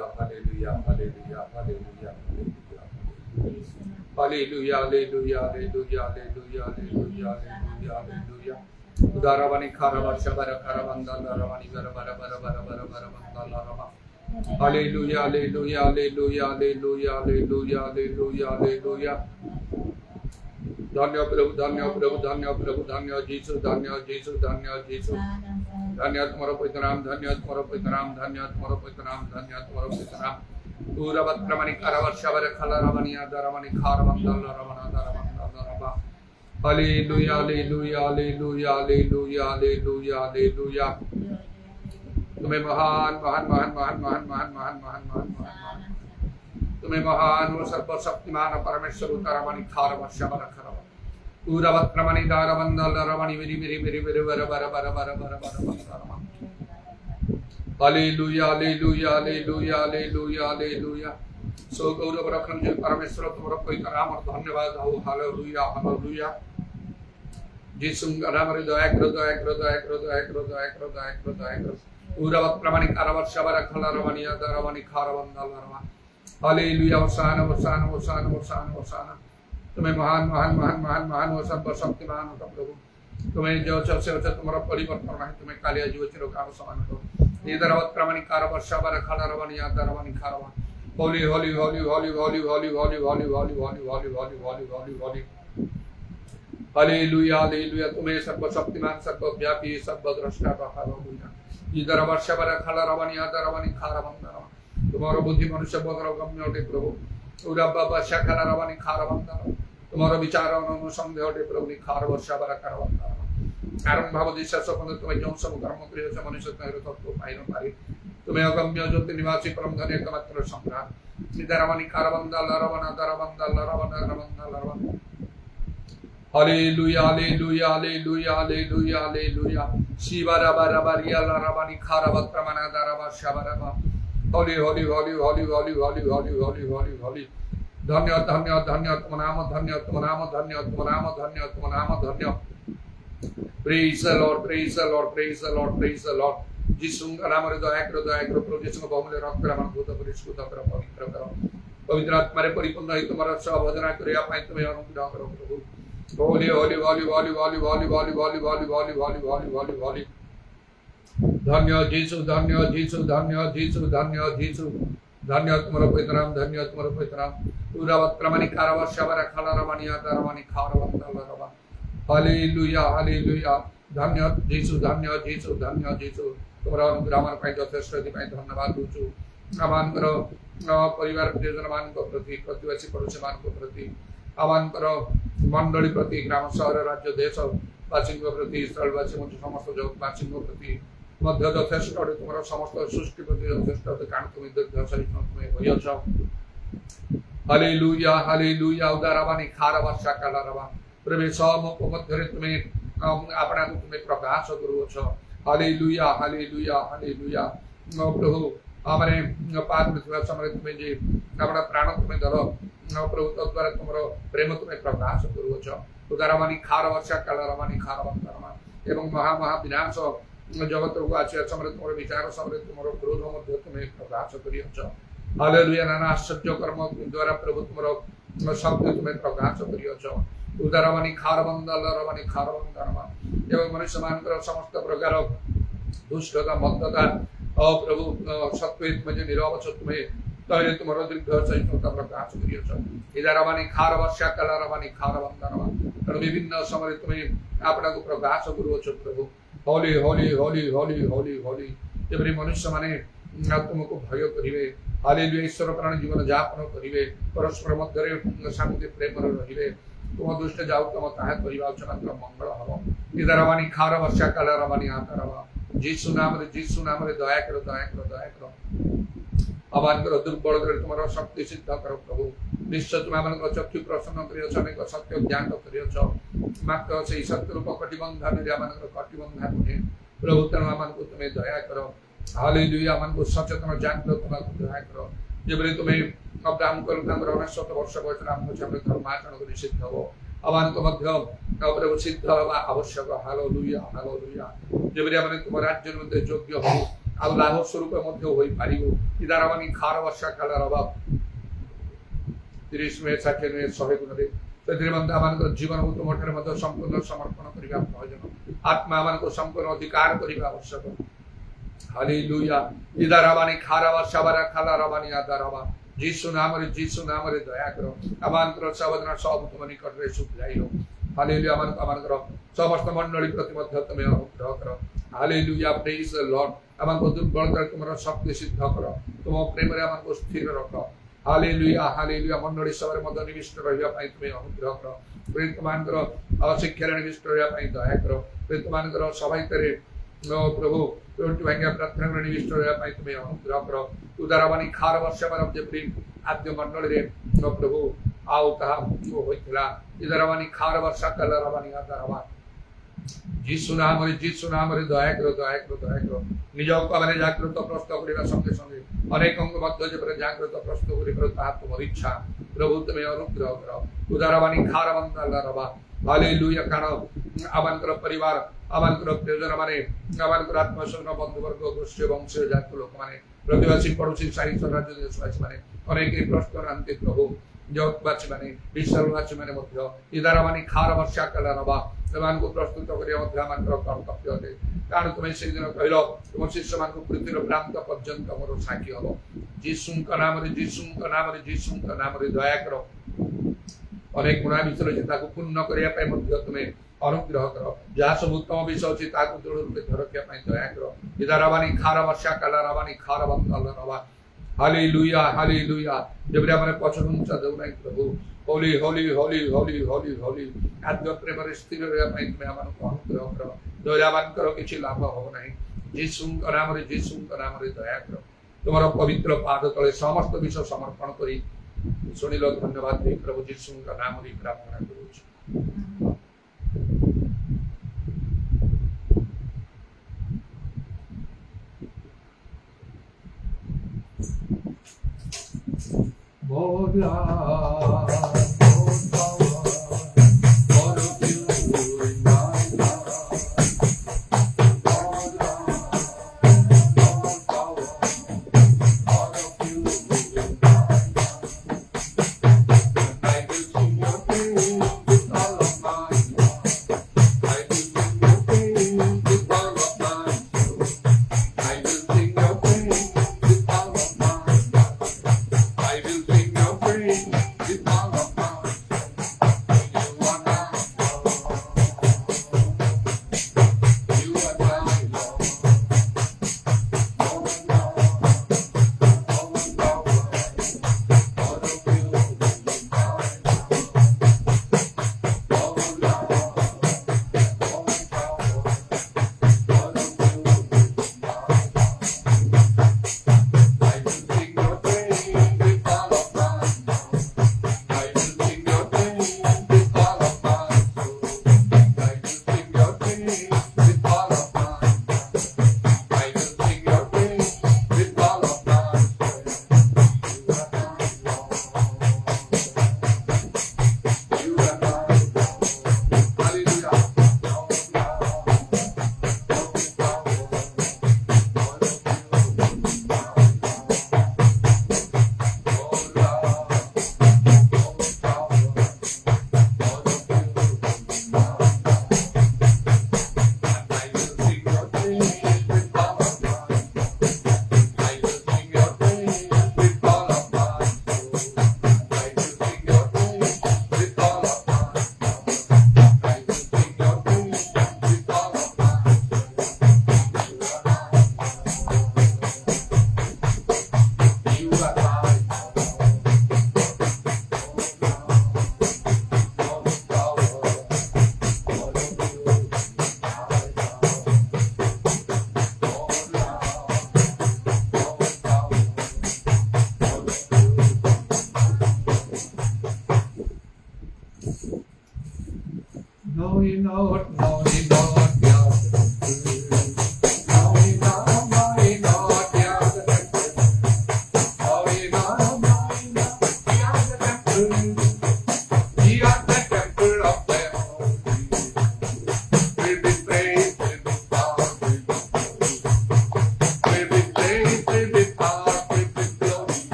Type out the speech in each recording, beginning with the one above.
hallelujah, hallelujah, hallelujah, hallelujah, hallelujah, hallelujah, hallelujah, hallelujah, hallelujah. Udaravani kharava shabara karavanda laravani bara bara bara bara bara bara bara larava. Hallelujah, hallelujah, hallelujah, hallelujah, hallelujah, hallelujah, hallelujah. धन्य प्रभु धन्य प्रभु धन्य प्रभु धन्य जीसु धन्य जीसु धन्य जीसु धन्य तुम्हारा पवित्र नाम धन्य तुम्हारा पवित्र नाम धन्य तुम्हारा पवित्र नाम धन्य तुम्हारा पवित्र नाम पूरा वत्रमणि करवर्षवर खलरवनिया दरमणि खारवंदल रमना दरमना दरबा hallelujah hallelujah hallelujah hallelujah hallelujah hallelujah तुम्हें महान महान महान महान महान महान महान महान महान महान तुम्हें महान और सर्वशक्तिमान परमेश्वर उतरमणि खारवर्षवर खलरवनिया पूरा वत्रमणि दारवंदल रमणि मेरी मेरी मेरी मेरी वर वर वर वर वर वर वर hallelujah hallelujah hallelujah hallelujah hallelujah सो गौरव रखन जो परमेश्वर तुम्हारा पवित्र नाम और धन्यवाद हो हालेलुया हालेलुया यीशु नाम रे दया करो दया करो दया करो दया करो दया करो दया करो दया करो पूरा वत्रमणि करवर्षवर खलरवनिया दरमणि खारवंदल रमणि हालेलुया होशाना होशाना होशाना होशाना होशाना तुम्हें महान महान महान महान महान हो सर्वशक्तिमान हो प्रभु तुम्हें जो से तुम्हारा परिवर्तन है तुम्हें कालिया जीव चिरकाल समान हो इधर वत्रमणि कारवर्षवर खलरवनि यादरवनि खारवन होली होली होली होली होली होली होली होली होली होली होली होली होली होली होली हालेलुया हालेलुया तुम्हें सर्वशक्तिमान सर्वव्यापी सर्वद्रष्टा का हालेलुया इधर वर्षवर खलरवनि यादरवनि खारवन तुम्हारा बुद्धि मनुष्य बोधर गम्य होते प्रभु उरब्बा शखलरवनि खारवन तुम्हारा विचार अनुसंदेह होते प्रभु नि खारवर्षवर करवन कारण भाव विश्वास अपने तुम्हें जो सब कर्म प्रिय से मनुष्य तत्व पाई न पारी तुम्हें अगम्य ज्योति निवासी परम धन एकमात्र सम्राट निदरवनि कारवंदा लरवना दरवंदा लरवना रवंदा लरवन hallelujah hallelujah hallelujah hallelujah hallelujah शिवरा बरबरिया लरवनि खारवत्रमना दरवा शबरवा होली होली होली होली होली होली होली होली होली होली धन्य धन्य धन्य तुम नाम धन्य तुम नाम धन्य तुम नाम धन्य तुम नाम धन्य Praise the Lord, praise the Lord, praise the Lord, praise the Lord. जिसु नाम रे दया करो प्रभु जिसु बहुमूल्य रक्त रे मन भूत परिष्कृत करो पवित्र करो पवित्र आत्मा रे परिपूर्ण है तुम्हारा सब भजना करिया पाई तुम्हें अनुग्रह करो प्रभु होली होली होली होली होली होली होली होली होली होली होली होली होली होली धन्य जीसु धन्य जीसु धन्य जीसु धन्य जीसु धन्य तुम्हारा पवित्र नाम धन्य तुम्हारा पवित्र नाम पूरा वत्रमणि कारवर्षवर खलरवनि यादरवनि खारवंदल रवा हालेलुया हालेलुया धन्य जीसु धन्य जीसु धन्य जीसु तुम्हारा अनुग्रह मान पाई यथेष्ट एथि धन्यवाद दूचु आमानकर परिवार प्रियजन मान प्रति प्रतिवासी पड़ोसी मान प्रति आमानकर मंडली प्रति ग्राम शहर राज्य देश वासी प्रति स्थलवासी समस्त जगतवासी प्रति मध्य यथेष्ट तुम्हारा समस्त सृष्टि प्रति यथेष्ट कारण तुम्हें दीर्घ सहिष्णु तुम्हें भयस हालेलुया हालेलुया उदारवनि खारवर्षा कलरवा प्रवेश मध्य तुम्हें अपना तुम्हें प्रकाश करुच हालेलुया हालेलुया हालेलुया प्रभु आमरे पाद में समय तुम्हें जे अपना प्राण तुम्हें दल प्रभु तद्वारा तुम प्रेम तुम्हें प्रकाश करुच उदारवनि खारवर्षा कलरवनि खारवंतरमा एवं महा महा विनाश जगत को आसिया समय तुम विचार समय तुम क्रोध मध्य तुम्हें प्रकाश करियच हालेलुया नाना आश्चर्य कर्म द्वारा प्रभु तुम शब्द तुम्हें प्रकाश करियच उदारवनि खारवंदल रवनि खारवंदरमा एवं मनुष्य मानकर समस्त प्रकार दुष्टता मन्दता प्रभु सत्वेत में निरवच तुम्हें तैले तुम्हारा दीर्घ सहिष्णुता प्रकाश करियच इदारवनि खारवर्षा कलरवनि खारवंदरमा विभिन्न समय तुम्हें अपना को प्रकाश करुच प्रभु होली होली होली होली होली होली जबरी मनुष्य माने तुमको भय करिवे हालेलुया ईश्वर प्राण जीवन यापन करिवे परस्पर मध्य शांति प्रेम रहिवे तुम दुष्ट जाऊ तुम ताहे परिवार मात्र मंगल हब इदारवनि खारवर्षा कलरवनि आतरवा जीसु नाम रे दया करो दया करो दया करो आमानकर दुर्बल तुम्हारा शक्ति सिद्ध करो प्रभु निश्चय तुम आमानकर चक्षु प्रसन्न करियछ अनेक सत्य ज्ञान करियछ मात्र से सत्य रूप कटिबंधन रे आमानकर कटिबंधन हे प्रभु तेणु आमानको तुम दया करो हालेलुया आमानको सचेतन जागृत तुमको दया करो जेबरे तुम्हें अब्राहम को 19 वर्ष बयस राम धर्माचरण कर सिद्ध हो आमान को मध्य प्रभु सिद्ध हवा आवश्यक हालेलुया हालेलुया जेबरे आमाने तुम राज्य मध्य योग्य हो ଆଉ ଲାଭ ସ୍ୱରୂପ ମଧ୍ୟ ହୋଇପାରିବ। ଇଦାରାବାନି ଖାର ବର୍ଷା କାଳର ଅଭାବ 30 ମିନିଟ୍ 60 ମିନିଟ୍ 100 ଗୁଣରେ ସେଥିରେ ମଧ୍ୟ ଆମମାନଙ୍କର ଜୀବନକୁ ତୁମଠାରେ ମଧ୍ୟ ସମ୍ପୂର୍ଣ୍ଣ ସମର୍ପଣ କରିବା ପ୍ରয়োଜନ। ଆତ୍ମା ଆମମାନଙ୍କୁ ସମ୍ପୂର୍ଣ୍ଣ ଅଧିକାର କରିବା ଆବଶ୍ୟକ। ହାଲେଲୁୟା। ଇଦାରାବାନି ଖାର ବର୍ଷା ବାରା ଖାଲାରାବାନି ଆଦାରାବା ଯୀଶୁ ନାମରେ ଦୟା କର। ଆମମାନଙ୍କର ସାବଧାନ ସବୁ ତୁମ ନିକଟରେ ଶୁଭ୍ରାଇଲ। ହାଲେଲୁୟା। ଆମମାନଙ୍କର ସମସ୍ତ ମଣ୍ଡଳୀ ପ୍ରତି ମଧ୍ୟ ତୁମେ ଅନୁଗ୍ରହ କର। ହାଲେଲୁୟା। ପ୍ରେଜ୍ ଦ ଲର୍ଡ। ଆମମାନଙ୍କୁ ଦୁର୍ବଳତାରେ ତୁମର ଶକ୍ତି ସିଦ୍ଧ କର। ତୁମ ପ୍ରେମରେ ଆମମାନଙ୍କୁ ସ୍ଥିର ରଖ। Hallelujah hallelujah. ମଣ୍ଡଳୀ ସଭାରେ ମଧ୍ୟ ନିବିଷ୍ଟ ରହିବା ପାଇଁ ତୁମେ ଅନୁଗ୍ରହ କର। ତୁମମାନଙ୍କର ଶିକ୍ଷାରେ ନିବିଷ୍ଟ ରହିବା ପାଇଁ ଦୟା କର। ତୁମମାନଙ୍କର ସଭା ଭିତରେ ପ୍ରଭୁ ଭାଙ୍ଗିବା ପ୍ରାର୍ଥନା ନିବିଷ୍ଟ ରହିବା ପାଇଁ ତୁମେ ଅନୁଗ୍ରହ କର। ଉଦାରବାଣୀ ଖାର ବର୍ଷା ବାର ଯେପରି ଆଦ୍ୟ ମଣ୍ଡଳୀରେ ପ୍ରଭୁ ଆଉ ତାହା ହୋଇଥିଲା। ଇଦାରବାଣୀ ଖାର ବର୍ଷା କାଲାରବାଣୀ ଆଦାରବା ଯୀଶୁ ନାମରେ ଦୟା କର ଦୟା କର ଦୟା କର। ନିଜକୁ ଆମେ ଜାଗ୍ରତ ପ୍ରସ୍ତୁତ କରିବା ସଙ୍ଗେ ସଙ୍ଗେ ଅନେକଙ୍କ ମଧ୍ୟ ଯେପରି ଜାଗ୍ରତ ପ୍ରସ୍ତୁତ କରିପାରୁ ତାହା ତୁମର ଇଚ୍ଛା। ପ୍ରଭୁ ତୁମେ ଅନୁଗ୍ରହ କର। ଉଦାରବାଣୀ ଖାର ବନ୍ଦାରବା ହାଲେଲୁୟା। କାରଣ ଆମମାନଙ୍କର ପରିବାର ଆମମାନଙ୍କର ପ୍ରିୟଜନ ମାନେ ଆମମାନଙ୍କର ଆତ୍ମସ୍ୱନ ବନ୍ଧୁବର୍ଗ ଗୋଷ୍ଠୀ ବଂଶୀୟ ଜାତ ଲୋକମାନେ ପ୍ରତିବାସୀ ପଡ଼ୋଶୀ ସାହି ରାଜ୍ୟ ଦେଶବାସୀ ମାନେ ଅନେକ ପ୍ରଶ୍ନ ରାନ୍ତି ପ୍ରଭୁ ଜଗତବାସୀ ମାନେ ବିଶ୍ୱବାସୀ ମାନେ ମଧ୍ୟ ଇଦାରାବାନି ଖାର ବର୍ଷା କାଳର ସେମାନଙ୍କୁ ପ୍ରସ୍ତୁତ କରିବା ମଧ୍ୟ ଆମମାନଙ୍କର କର୍ତ୍ତବ୍ୟ ଅଟେ। କାରଣ ତୁମେ ସେଦିନ କହିଲ ତୁମ ଶିଷ୍ୟମାନଙ୍କୁ ପୃଥିବୀର ପ୍ରାନ୍ତ ପର୍ଯ୍ୟନ୍ତ ମୋର ସାକ୍ଷୀ ହବ। ଯୀଶୁଙ୍କ ନାମରେ ଦୟା କର। ଅନେକ ଗୁଣା ବିଷୟ ଅଛି ତାକୁ ପୂର୍ଣ୍ଣ କରିବା ପାଇଁ ମଧ୍ୟ ତୁମେ ଅନୁଗ୍ରହ କର। ଯାହା ସବୁ ଉତ୍ତମ ବିଷୟ ଅଛି ତାକୁ ଦୃଢ଼ ରୂପେ ରଖିବା ପାଇଁ ଦୟା କର। ଇଦାରାବାନି ଖାର ବର୍ଷା କାଲାରାବାନି ଖାର ବନ୍ଦାଲରବା ହାଲେଲୁୟା ହାଲେଲୁୟା। ଯେପରି ଆମେ ପଛଘୁଞ୍ଚା ଦେଉନାହିଁ ପ୍ରଭୁ। ହୋଲି ହୋଲି ହୋଲି ହୋଲି ହୋଲି ହୋଲି। ଆଦ୍ୟ ପ୍ରେମରେ ସ୍ଥିର ରହିବା ପାଇଁ ତୁମେ ଆମମାନଙ୍କୁ ଅନୁଗ୍ରହ କର। ଦୟାମାନଙ୍କର କିଛି ଲାଭ ହବ ନାହିଁ। ଯୀଶୁଙ୍କ ନାମରେ ଦୟା କର। ତୁମର ପବିତ୍ର ପାଦ ତଳେ ସମସ୍ତ ବିଷୟ ସମର୍ପଣ କରି ଶୁଣିଲ ଧନ୍ୟବାଦ ଦେଇ ପ୍ରଭୁ ଯୀଶୁଙ୍କ ନାମରେ ପ୍ରାର୍ଥନା କରୁଛୁ। I will sing your praise with all of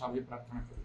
सभी प्रार्थना करूँ।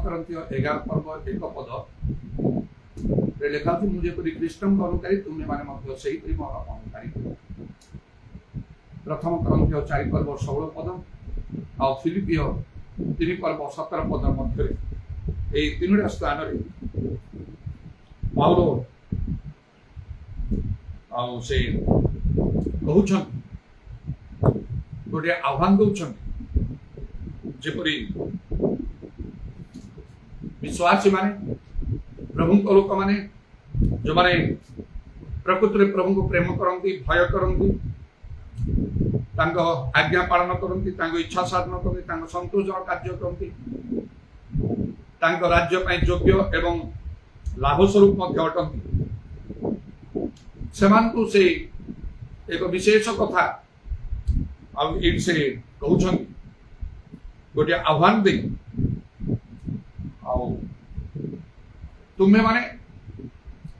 Corinthians 11 पर्व 1 पद रे लिखा अछि मुझे परि ख्रीष्टन अनुकारी तुमे माने मध्य सेही परि मोर अनुकारी। प्रथम Corinthians 4 पर्व 16 पद आ फिलिपियो 3 पर्व 17 पद मध्य ए तीनटा स्थान रे पाउलो आ से कहउछन गोटे आह्वान दउछन जेपरि विश्वासी माने प्रभु को लोक माने जो माने प्रकृति रे प्रभु को प्रेम करंती भय करंती तांको आज्ञा पालन करंती तांको इच्छा साधन करंती तांको संतोषजनक कार्य करंती तांको राज्य पय योग्य एवं लाभ स्वरूप मध्य अटंती समान को से एक विशेष कथा अब इन से कहउछन गोटे आह्वान दे तुम्हें माने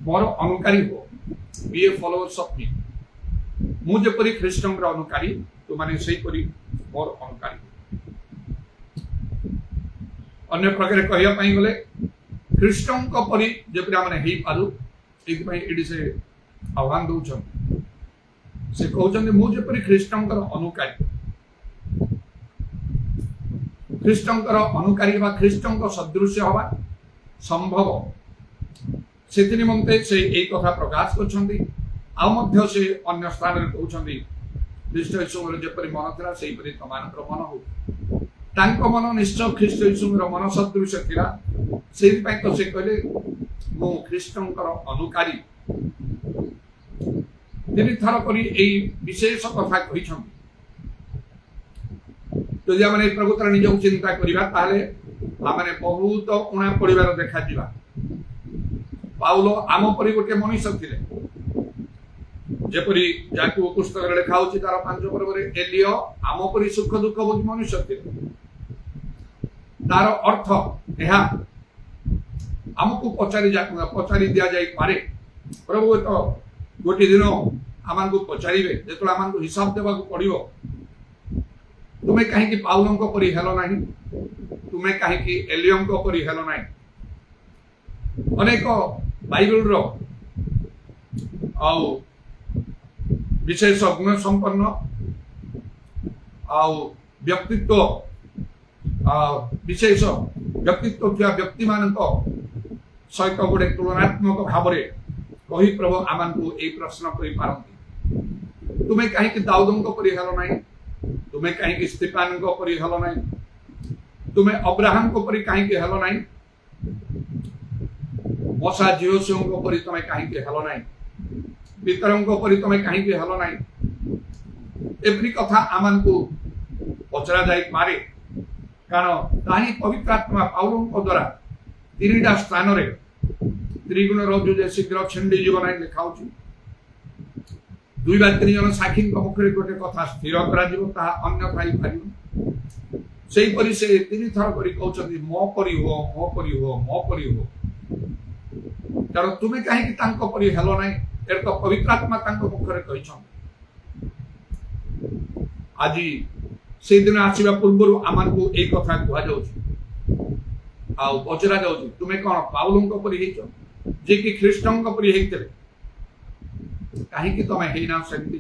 मोर अनुकारी हो be a followers of me मुझे परि ख्रीष्टन रो अनुकारी तो माने सही परि मोर अनुकारी अन्य प्रकार कहिया पई गले ख्रीष्टन को परि जेपरि माने हेई पालु एति पई एडी से आह्वान दउछन से कहउछन मुझे परि ख्रीष्टन रो अनुकारी ख्रीष्टन रो अनुकारी बा ख्रीष्टन को सदृश होबा संभव से निमंते से एक कथा प्रकाश करछंती आ मध्य से अन्य स्थान रे कहउछंती ख्रीष्ट यीशुर जेपरि मन थिला सेही परि तमानकर मन हो तांको मन निश्चय ख्रीष्ट यीशुर मन सदृश थिला सेही पय तो से कहले मो ख्रीष्टन रो अनुकारी তিনি থর করি এই বিশেষ কথা কইছন্তি যদি আমরা এই প্রভুতার নিজক চিন্তা করিবা তাহলে আমারে বহুত উଣା পরিবার দেখা দিবা পাউলো আম পরি গোটে মনুষ্য ଥିଲେ যেপরি যাকু পুস্তকরে লেখা হচ্ছে তার 5 পর্বরে এলিও আম পরি সুখ দুঃখ বুঝি মনুষ্য ଥିଲେ তার অর্থ এহা আমকু পচারি দিয়া যাই পারে প্রভু তো गोटे दिन आमको पचारे जो आमको हिसाब देवा पड़ो तुम्हें कहीं पाउलों परी हेल ना तुम्हें कहीं एलियों परी हेल ना अनेक बाइबल विशेष गुण संपन्न व्यक्तित्व विशेष व्यक्तित्व व्यक्ति मान सहित गोटे तुलनात्मक भाव कही प्रभु आमको ये प्रश्न कर पारती तुम्हें कहीं दाऊदों परी हेल ना तुम्हें कहीं स्टीफान परी हेल ना तुम्हें अब्राहम परी कहीं हेल ना मशा जिहोशुओं परी तुम्हें कहीं हेल ना पितरों परी तुम्हें कहीं हेल ना एपरी कथा आमको पचरा जाई पारे कारण ताही पवित्र आत्मा पाउलों द्वारा 3टा स्थान रे त्रिगुण रज्जु जे शीघ्र छिंडी जीव ना लिखा दुई बा 3 जन साक्षी मुखरे गोटे कथा स्थिर करा जीव ता अन्य थाई पारियो सेही परि से 3 थर करी कहउछथि मो परि हो मो परि हो मो परि हो कारण तुमे काहे कि तांको परि हेलो नै एर तो पवित्र आत्मा तांको मुखरे कहिछन आजि से दिन आसीबा पूर्वरु आमानकु ए कथा कुआ जाउछि आ पचरा जाउछि तुमे कोन पाउलों को परि हेछो जे कि ख्रीष्टन को परि हेइतले काहे कि तमे हेइना सेंती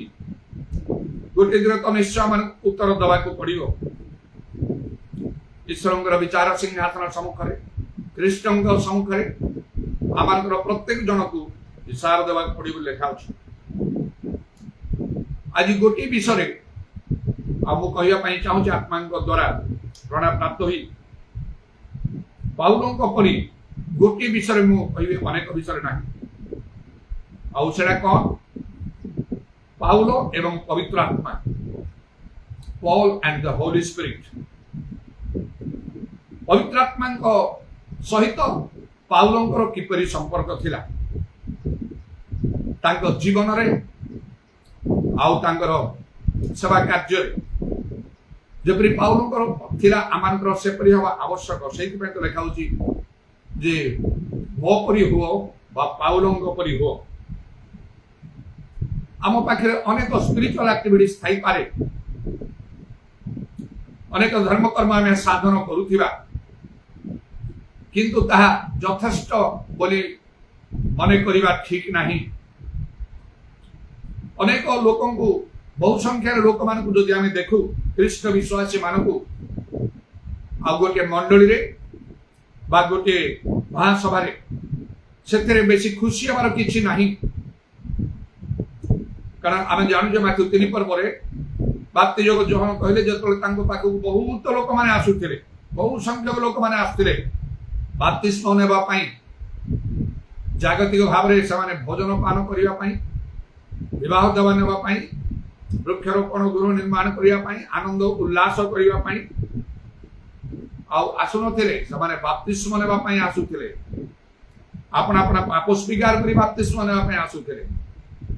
गोटे दिन तो निश्चय मन उत्तर दवा को पड़ियो ईश्वरंकर विचार सिंहासन सम्मुखरे ख्रीष्टंकर सम्मुखरे आमानकर प्रत्येक जन को विचार देवा पड़ियो लिखा अछि आज गोटे विषय रे आ मु कहिया पई चाहू आत्मा द्वारा प्रणा प्राप्त होई पाउलों को परि गोटे विषय मु कहिबे अनेक विषय नाही आ सेडा कोन पाउलो एवं पवित्र आत्मा Paul and the holy spirit पवित्र आत्मा को सहित पाउलों को किपरि संपर्क थिला तांको जीवन रे आउ तांकर सेवा कार्य जेपरि पाउलों को थिला आमानकर सेपरि हवा आवश्यक सेति पे तो लिखा होची जे मो परि हो बा पाउलों को परि हो आम पाखे अनेक स्पिरिचुअल एक्टिविटीज थाई पारे अनेक धर्म कर्म आम साधन करुथिबा किंतु ताहा यथेष्ट बोली मने करिबा ठीक नहीं। अनेक लोकों को बहु संख्यार लोक मान जो आम देखू ख्रीष्ट विश्वासी मान को आ गोटे मंडली रे बा गोटे महासभा से बेसी खुशी हमार किसी नहीं। कारण आम जानू माथु 3 पर्व बाप्तिजोग जोहन कहले जो पाखक बहुत लोक मैंने आसुले बहु संख्यक लोक मैंने आसते बाप्तिस्म नेबाई जागतिक भाव में भोजन पान करने विवाह देवा नेबाई वृक्षरोपण गृह निर्माण करने आनंद उल्लास करने आसुन से बाप्तिस्म नेबाई आसुले अपना अपना पाप स्वीकार कर बाप्तिस्म नेबाई आसुले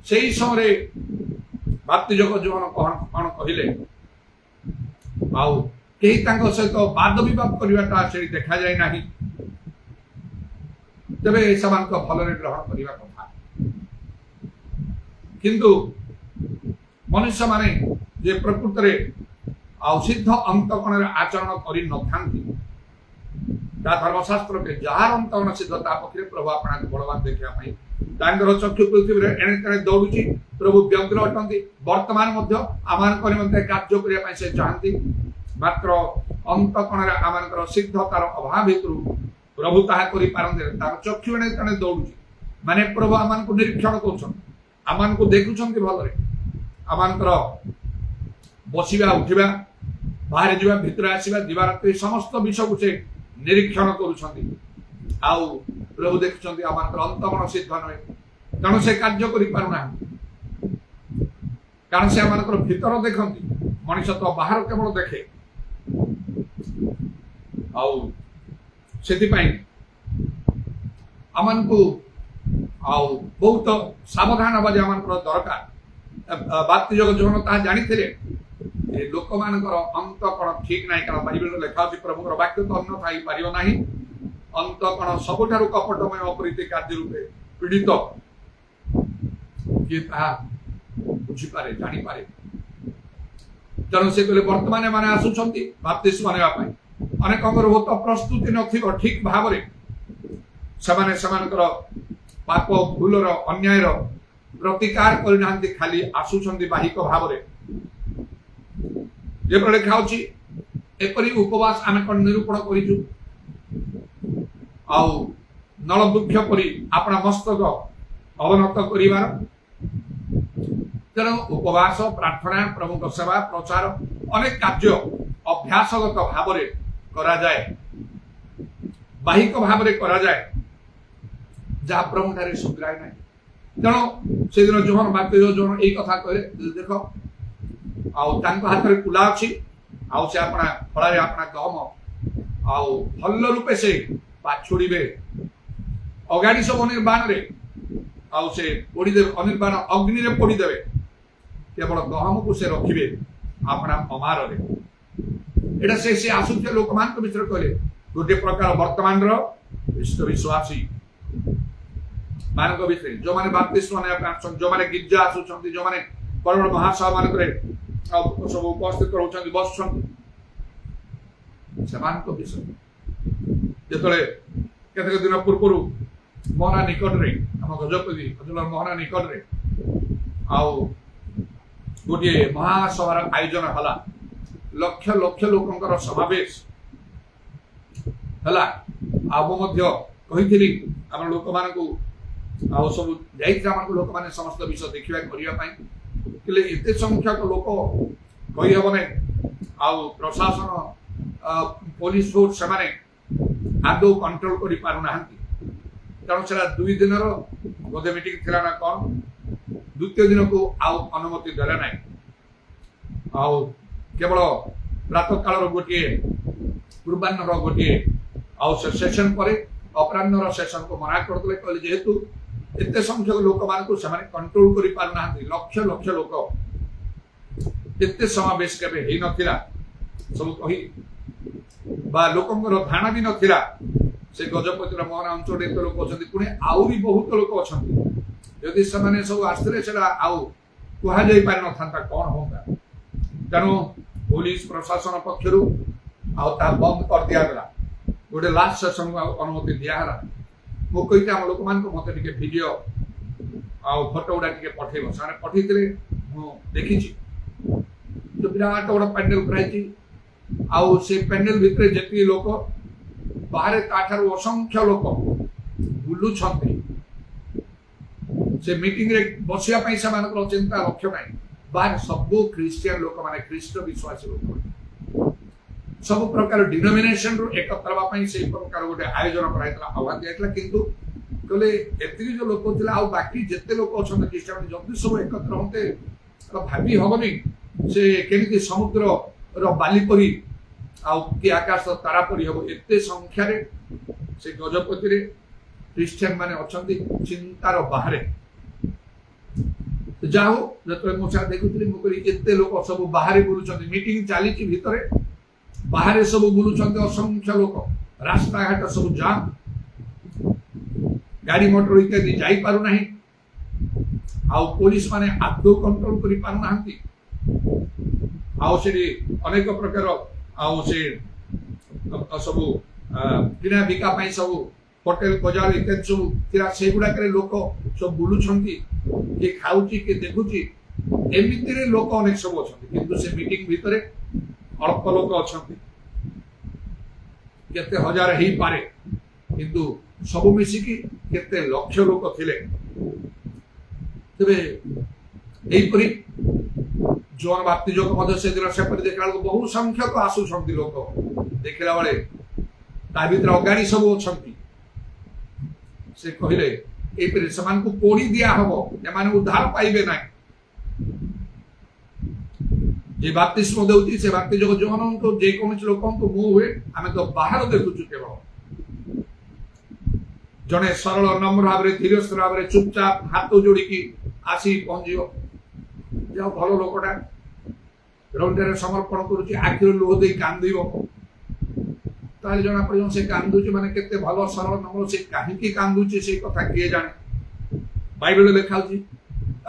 से ही समय बाप्तिजोग जोहन कौन कहले कहीं सहित वाद विवाद करवाटा से देखा जाए ना तेरे से भल ग्रहण करने कथा किंतु मनुष्य माने जे प्रकृत में सिद्ध अंतकण आचरण कर धर्मशास्त्र के जार अंतकण सिद्धता पक्षे प्रभु अपना बलवान देखा चक्षु पृथ्वी एणे तेणे दौड़ी प्रभु व्यग्र अटंती वर्तमान आम कार्य करने से चाहती मात्र अंतकण आम सिद्धतार अभाव हेतु प्रभु ताहा करि पारंते चक्षु एणे तेणे दौड़ी माने प्रभु आम निरीक्षण कर देखुंत भल आमर बसवा उठा बाहर जावा भितर आसवा दिवारात्रि समस्त विषय को से निरीक्षण कर प्रभु देखुं आम अंतगुण सिद्ध नुहे तेणु से कार्य करना कारण से आम भीतर देखती मनीष तो बाहर केवल देखे आम को बहुत सावधान हवा आम दरकार बाप्तिजोग जोहन ता जानी लोक मान अंतकण ठीक ना कारण बाइबल लिखा प्रभुर वाक्य तो अन्न थी पार ना अंतकण सबुठारु कपटमय अपरीति कार्य रूपे पीड़ित किए बुझीपे जानीपे तेणु से कहले वर्तमान मैंने आसुंच बाप्तिस्म नेबाई अनेक बहुत प्रस्तुति नथिबो ठीक भाव से पाप भूलर अन्यायर प्रतिकार करना खाली आसुंच बाहिक भाव जो लिखा एपरी उपवास आम कौन निरूपण करूँ नलवृक्ष परी अपना मस्तक अवनत कर तेणु उपवास प्रार्थना प्रभु सेवा प्रचार अनेक कार्य अभ्यासगत भाव करा जाए बाहिक भाव करा जाए जहाँ प्रभु ठारे सुधराए ना तेणु से दिन जोहन बाप्तिजोग जोहन यही कथा कहले देख हाथ में कुला अच्छी से अपना फल अपना गहम भल रूपे से पाछुड़े अगाड़ी सब अनिर्बाण से पोड़ीदे अनिर्बाण अग्नि में पोड़ीदे केवल गहम को से रखिए अपना अमार एटा से आसुचे लोक मान विषय कहले गोटे प्रकार वर्तमान विश्वासी मान विषय जो मैंने बाप्तिस्म जो मैंने गिरजा आसुंच जो मैंने बड़ बड़ महासभा मान सब उपस्थित रोचंती बस विषय जो केतक दिन पूर्व मोहना निकट में आम गजपति अजुलर मोहना निकट में गोटे महासभार आयोजन है लक्ष लक्ष लोक समावेश है कही आम लोक मान सब जाम लोक मैंने समस्त विषय देखा करने एत संख्यक लोक कही हेबने प्रशासन पुलिस फोर्स से आदौ कंट्रोल कर पारना तेणु से 2 दिन बोधे मीटिंग थी ना कौन द्वितीय दिन को अनुमति देले ना केवल प्रातः काल गोटे पूर्वाह्न गोटे सेशन पर अपराह्न सेशन को मना करते कहले जेहेतु एत संख्यक लोक मान कंट्रोल कर पारना लक्ष लक्ष लोक एत समावेश केबे हे नथिला सब कही लोकंर धारणा भी नथिला से गजपतिर मोहन अंचल एत लोक अच्छा पुणी आहरी बहुत लोक अच्छा जदि से सब आसते कह पार ना कौन होता तेणु पुलिस प्रशासन पक्षर बंद कर दिगला गोटे लास्ट सेशन अनुमति दिहला मुझे आम लोक मान मत भिडियो फोटो गुड़ा पठेब से पठे देखी तो विराट बड़ा पैंडेल कराई आउ से पैंडेल भितर जी लोक बाहर ताठार असंख्य लोक बुलूं से मीटिंग रे बसिया से चिंता लक्ष्य ना बाहर सबू क्रिश्चियन लोक माने ख्रीष्ट विश्वासी लोक सब प्रकार डिनोमिनेशन रु एकत्र से प्रकार गोटे आयोजन कराइला आह्वान दिया किंतु कहले एति जो लोक थिला आ बाकी जेते लोक अछन क्रिश्चियन जल्दी सब एकत्र होते भाभी हबनी से केमिति समुद्र रो बाली परी आ कि आकाश तारा परी हबो एते संख्या रे से गजपति रे क्रिश्चियन माने अछंती चिंतार बाहरे तो जाओ जत मुसा देखुतली मुकरी एते लोक सब बाहरे बुलुचंती मीटिंग चाली भितरे बाहर सब बुलूं असंख्य लोक रास्ता घाट सब जाम गाड़ी मोटर इत्यादि जाई पारु नहीं आउ पुलिस माने आदौ कंट्रोल करि पारु नाहंती आउ से अनेक प्रकार आउ से सब किना बिका पाई सब होटल बाजार इत्यादि सब थिरा से गुडा करे लोक सब बुलुछंती के खाउची के देखुची एमिति रे लोक अनेक सब अछंती किंतु से मीटिंग भितरे अल्प लोक अछंती केते हजार ही पारे किंतु सब मिसिकी केते लक्ष लोक थिले तबे एपरी जोन बाप्तिजक मध्य से दिन सेपरी देखला बहु संख्यक आसुछंती लोक देखला बेले ता भितर अगाड़ी सब अछंती से कहिले एपरी समान को पोड़ी दिया हबो एमाने उद्धार पाइबे ना जे बाप्तिस्म देउची से बाप्तिजक जोन तो जे कोन लोक को मु हुए आमे तो बाहर देखुछु केवल जने सरल नम्र भाव धीर स्थिर भाव चुपचाप हाथ जोड़ी की आसी पहुंचो जो भल लोकटा रौद्र समर्पण करुच्ची आखिर लुह दे कांदिब ताले जना पड़ से कांदुची माने केते भल सरल नम्र से काहेकि कांदुची से कथा किए जाने बाइबल लेखाउची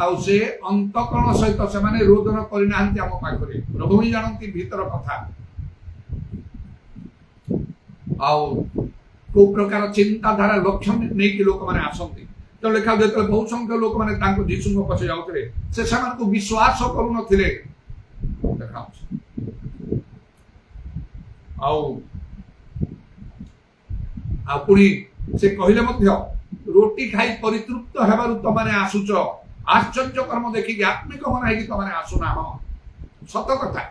आउ से अंतकरण सहित से माने रोदन करिनांती हम पाखरे प्रभु ही जानती भीतर कथा आउ को प्रकार चिंताधारा लक्ष्य नहीं कि लोक माने आसंती तो लेखा जेते बहुत संख्या लोक माने तांको जीसु को पछे जाउतले से समान को विश्वास करू नथिले देखा आउ आपुनी से कहिले मध्य रोटी खाई परितृप्त हेबारु त माने आसुच आश्चर्य कर्म देखि आत्मिक मन है कि त माने आसुना हो सत कथा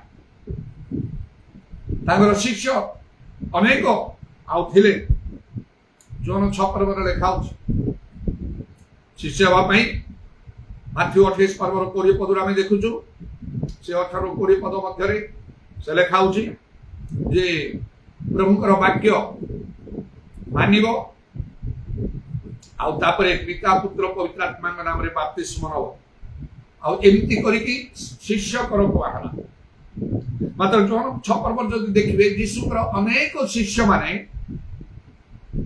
तांगर शिष्य अनेक आउ थिले जोन 6 पर्व लेखा शिष्य हवा माथ्यू 28 पर्व 20 पद आम देखु से 18 20 पद मध्य से लेखा जे प्रभुकर वाक्य मानिब आउे पिता पुत्र पवित्र आत्मा नाम रे बाप्तिस्म नब आमती करिकी शिष्य कर कहला मात्र जोन 6 पर्व जदि देखिए जीशुकर अनेक शिष्य माने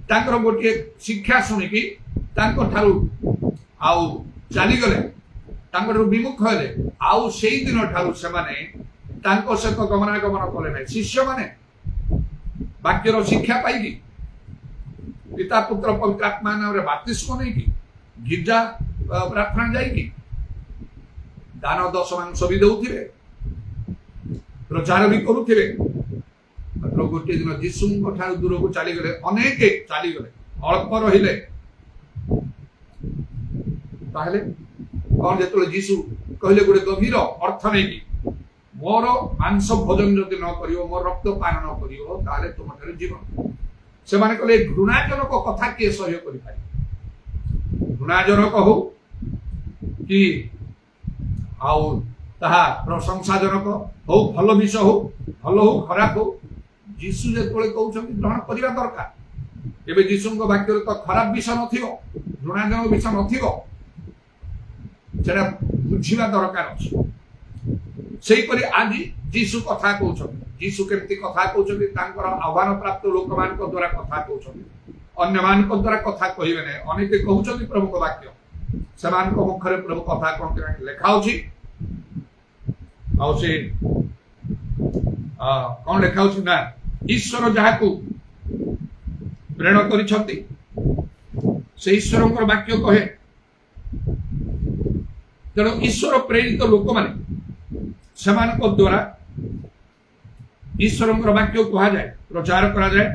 तांकर गोटे शिक्षा शुणिकी ठारू आउ चली गले विमुख हेले आउ से दिन ठारू से सहित गमनागमन कले ना शिष्य माने वाक्यर शिक्षा पाई पिता पुत्र पवित्र आत्मा नाम रे बाप्तिस्म नहीं कि गिरजा प्रार्थना जाइकी दान दशमांश भी दौथिबे प्रचार भी करुथिबे मात्र गोटे दिन जीशु दूर को चली गले अनेक चली गले अल्प रहिले ताहले कौन जो जीशु कहले गोटे गभीर अर्थ नहीं कि मोर मांस भोजन जदि न करियो मोर रक्त पान न करियो ताले तुम ठारे जीवन से माने कहले घृणाजनक कथा किए सह्य करि पारि घृणाजनक हो कि आउ ताहा प्रशंसाजनक हो भल विषय हो भल हो खराब हो जीशु जो कहते ग्रहण करने दरकार एवं जीशु वाक्य तो खराब विषय नथिबो घृणाजनक विषय नथिबो सेटा बुझिबा दरकार अछि सेहीपरि आज जीशु कथा कहउछन जीशु केमती कथा कहउछन तांकर आह्वान प्राप्त लोक मान द्वारा कथा कहउछन अन्य मान द्वारा कथा कहिबे नै अनेक कहउछन प्रभु को वाक्य समान को मुखरे प्रभु कथा कोन लेखा अछि आ से कौन लेखा ना ईश्वर जहाँ को ପ୍ରେରଣ କରିଛନ୍ତି ସେ ଈଶ୍ୱରଙ୍କର ବାକ୍ୟ କହେ। ତେଣୁ ଈଶ୍ୱର ପ୍ରେରିତ ଲୋକମାନେ ସେମାନଙ୍କ ଦ୍ୱାରା ଈଶ୍ୱରଙ୍କର ବାକ୍ୟ କୁହାଯାଏ, ପ୍ରଚାର କରାଯାଏ,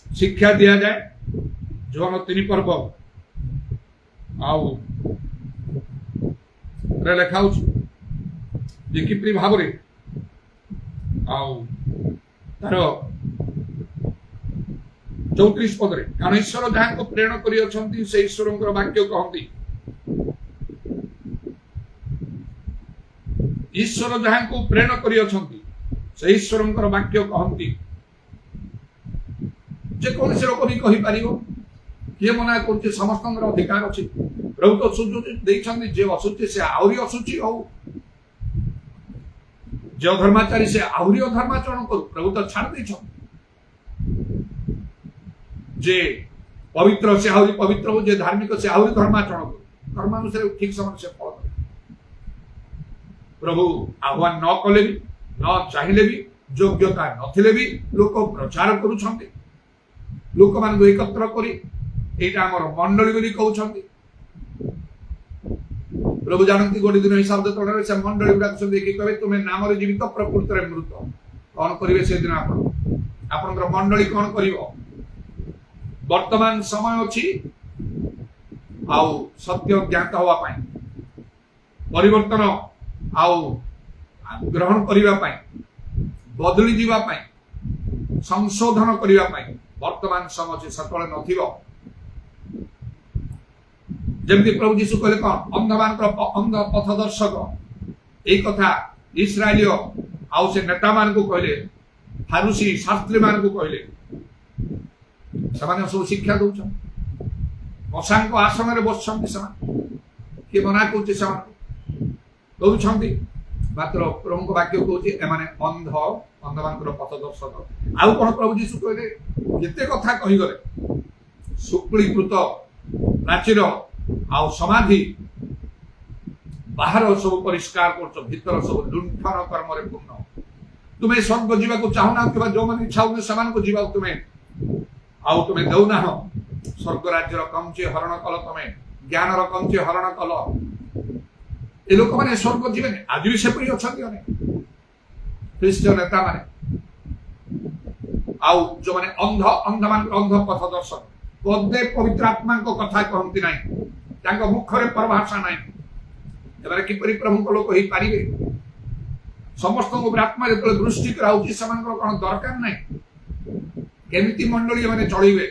ଶିକ୍ଷା ଦିଆଯାଏ। ଜୋନ 3 ପର୍ବ ଆଉ ଲେଖା ହଉଛି ଯେ କିପରି ଭାବରେ ଆଉ ତାର 34 ପଦରେ, କାରଣ ଈଶ୍ୱର ଯାହାଙ୍କୁ ପ୍ରେରଣ କରିଅଛନ୍ତି ସେ ଈଶ୍ୱରଙ୍କର ବାକ୍ୟ କହନ୍ତି। ଈଶ୍ୱର ଯାହାଙ୍କୁ ପ୍ରେରଣ କରିଅଛନ୍ତି ସେ ଈଶ୍ୱରଙ୍କର ବାକ୍ୟ କହନ୍ତି। ଯେକୌଣସି ଲୋକ ବି କହିପାରିବ, କିଏ ମନା କରୁଛି? ସମସ୍ତଙ୍କର ଅଧିକାର ଅଛି। ପ୍ରଭୁ ତ ସୁଯୋଗ ଦେଇଛନ୍ତି, ଯେ ଅଶୁଚି ସେ ଆହୁରି ଅଶୁଚି ହଉ, যে অধর্মাচারী সে আহুরি অধর্মাচরণ করুক, প্রভু তো ছাড় ଦେଇଛନ୍ତି। যে পবিত্র সে আহুরি পবিত্র হোক, যে ধার্মিক সে আহুরি ধর্মাচরণ করুক, ধর্মানুসারে ঠিক সময় সে ফল দেবে। প্রভু আহ্বান ন কলে ବି ন ଚାହିଁଲେ ବି, ଯୋଗ୍ୟତା ନଥିଲେ ବି ଲୋକ ପ୍ରଚାର କରୁଛନ୍ତି। ଲୋକମାନଙ୍କୁ ଏକତ୍ର କରି ଏଇଟା ଆମର ମଣ୍ଡଳୀ ବୋଲି କହୁଛନ୍ତି। ପ୍ରଭୁ ଜାଣନ୍ତି ଗୋଟେ ଦିନ ଏହି ଶବ୍ଦ ତଳରେ ସେ ମଣ୍ଡଳୀ ଗୁଡାକ ସବୁ ଦେଖି କହିବେ ତୁମେ ନାମରେ ଜୀବିତ ପ୍ରକୃତରେ ମୃତ। କଣ କରିବେ ସେଦିନ ଆପଣ? ଆପଣଙ୍କର ମଣ୍ଡଳୀ କଣ କରିବ? ବର୍ତ୍ତମାନ ସମୟ ଅଛି ଆଉ ସତ୍ୟ ଜ୍ଞାତ ହବା ପାଇଁ, ପରିବର୍ତ୍ତନ ଆଉ ଗ୍ରହଣ କରିବା ପାଇଁ, ବଦଳି ଯିବା ପାଇଁ, ସଂଶୋଧନ କରିବା ପାଇଁ ବର୍ତ୍ତମାନ ସମୟ ଅଛି, ସେତେବେଳେ ନଥିବ। ଯେମିତି ପ୍ରଭୁ ଯୀଶୁ କହିଲେ କଣ? ଅନ୍ଧମାନଙ୍କର ଅନ୍ଧ ପଥ ଦର୍ଶକ। ଏଇ କଥା ଇସ୍ରାଏଲୀୟ ଆଉ ସେ ନେତା ମାନଙ୍କୁ କହିଲେ, ଫାରୁସି ଶାସ୍ତ୍ରୀ ମାନଙ୍କୁ କହିଲେ। ସେମାନେ ସବୁ ଶିକ୍ଷା ଦଉଛନ୍ତି, ମଶାଙ୍କ ଆସନରେ ବସୁଛନ୍ତି ସେମାନେ। କିଏ ମନା କରୁଛି? ସେମାନଙ୍କୁ ଦଉଛନ୍ତି। ମାତ୍ର ପ୍ରଭୁଙ୍କ ବାକ୍ୟ କହୁଛି ଏମାନେ ଅନ୍ଧମାନଙ୍କର ପଥ ଦର୍ଶକ। ଆଉ କଣ ପ୍ରଭୁ ଯୀଶୁ କହିଲେ? ଯେତେ କଥା କହିଗଲେ, ଶୁକ୍ଳୀକୃତ ପ୍ରାଚୀର ଆଉ ସମାଧି ବାହାର ସବୁ ପରିଷ୍କାର କରୁଛ, ଭିତର ସବୁ ଲୁଣ୍ଠନ କର୍ମରେ ପୂର୍ଣ୍ଣ। ତୁମେ ସ୍ୱର୍ଗ ଯିବାକୁ ଚାହୁଁନା, କିମ୍ବା ଯୋଉମାନେ ଇଚ୍ଛା ହଉନି ସେମାନଙ୍କୁ ଯିବାକୁ ତୁମେ ଦଉନାହ। ସ୍ୱର୍ଗ ରାଜ୍ୟର କଞ୍ଚି ହରଣ କଲ, ତମେ ଜ୍ଞାନର କଞ୍ଚି ହରଣ କଲ। ଏ ଲୋକମାନେ ସ୍ୱର୍ଗ ଯିବେନି। ଆଜି ବି ସେପରି ଅଛନ୍ତି ଅନେକ ଖ୍ରୀଷ୍ଟ ନେତା ମାନେ, ଆଉ ଯୋଉମାନେ ଅନ୍ଧମାନଙ୍କର ଅନ୍ଧ ପଥ ଦର୍ଶକ। ପଦେ ପବିତ୍ର ଆତ୍ମାଙ୍କ କଥା କହନ୍ତି ନାହିଁ, ତାଙ୍କ ମୁଖରେ ପରଭାଷା ନାହିଁ। ଏମାନେ କିପରି ପ୍ରଭୁଙ୍କ ଲୋକ ହେଇପାରିବେ? ସମସ୍ତଙ୍କ ଉପରେ ଆତ୍ମା ଯେତେବେଳେ ଦୃଷ୍ଟି କରାଉଛି, ସେମାନଙ୍କର କଣ ଦରକାର ନାହିଁ? କେମିତି ମଣ୍ଡଳୀ ଏମାନେ ଚଳିବେ?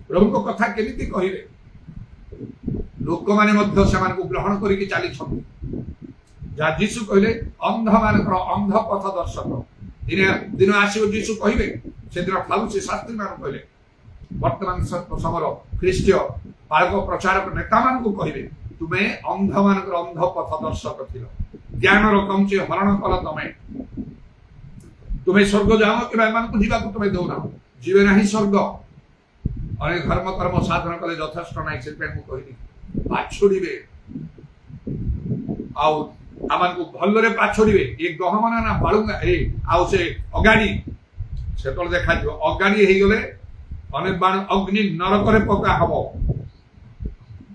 ପ୍ରଭୁଙ୍କ କଥା କେମିତି କହିବେ? ଲୋକମାନେ ମଧ୍ୟ ସେମାନଙ୍କୁ ଗ୍ରହଣ କରିକି ଚାଲିଛନ୍ତି। ଯାହା ଯୀଶୁ କହିଲେ ଅନ୍ଧମାନଙ୍କର ଅନ୍ଧ ପଥ ଦର୍ଶକ। ଦିନ ଆସିବ ଯୀଶୁ କହିବେ, ସେଦିନ ଫାରୁସି ଶାସ୍ତ୍ରୀ ମାନଙ୍କୁ କହିଲେ, ବର୍ତ୍ତମାନ ସମୟର ଖ୍ରୀଷ୍ଟୀୟ ପାଳକ ପ୍ରଚାରକ ନେତାମାନଙ୍କୁ କହିବେ, ତୁମେ ଅନ୍ଧମାନଙ୍କର ଅନ୍ଧ ପଥ ଦର୍ଶକ ଥିଲ, ଜ୍ଞାନର କଞ୍ଚି ହରଣ କଲ। ତୁମେ ସ୍ୱର୍ଗ ଯାଅ, କିମ୍ବା ଏମାନଙ୍କୁ ଯିବାକୁ ତୁମେ ଦଉନାହ। ଯିବେ ନାହିଁ ସ୍ୱର୍ଗ। ଅନେକ ଧର୍ମ କର୍ମ ସାଧନ କଲେ ଯଥେଷ୍ଟ ନାହିଁ। ସେଥିପାଇଁ ମୁଁ କହିଲି, ପାଛୋଡ଼ିବେ ଆଉ ଆମମାନଙ୍କୁ ଭଲରେ ପାଛୋଡ଼ିବେ। ଏ ଗହମ ନା ବାଳୁଙ୍ଗା, ଆଉ ସେ ଅଗାଡି, ସେତେବେଳେ ଦେଖାଯିବ। ଅଗାଡି ହେଇଗଲେ ଅନେକ ବାଣ ଅଗ୍ନି ନରକରେ ପକା ହବ।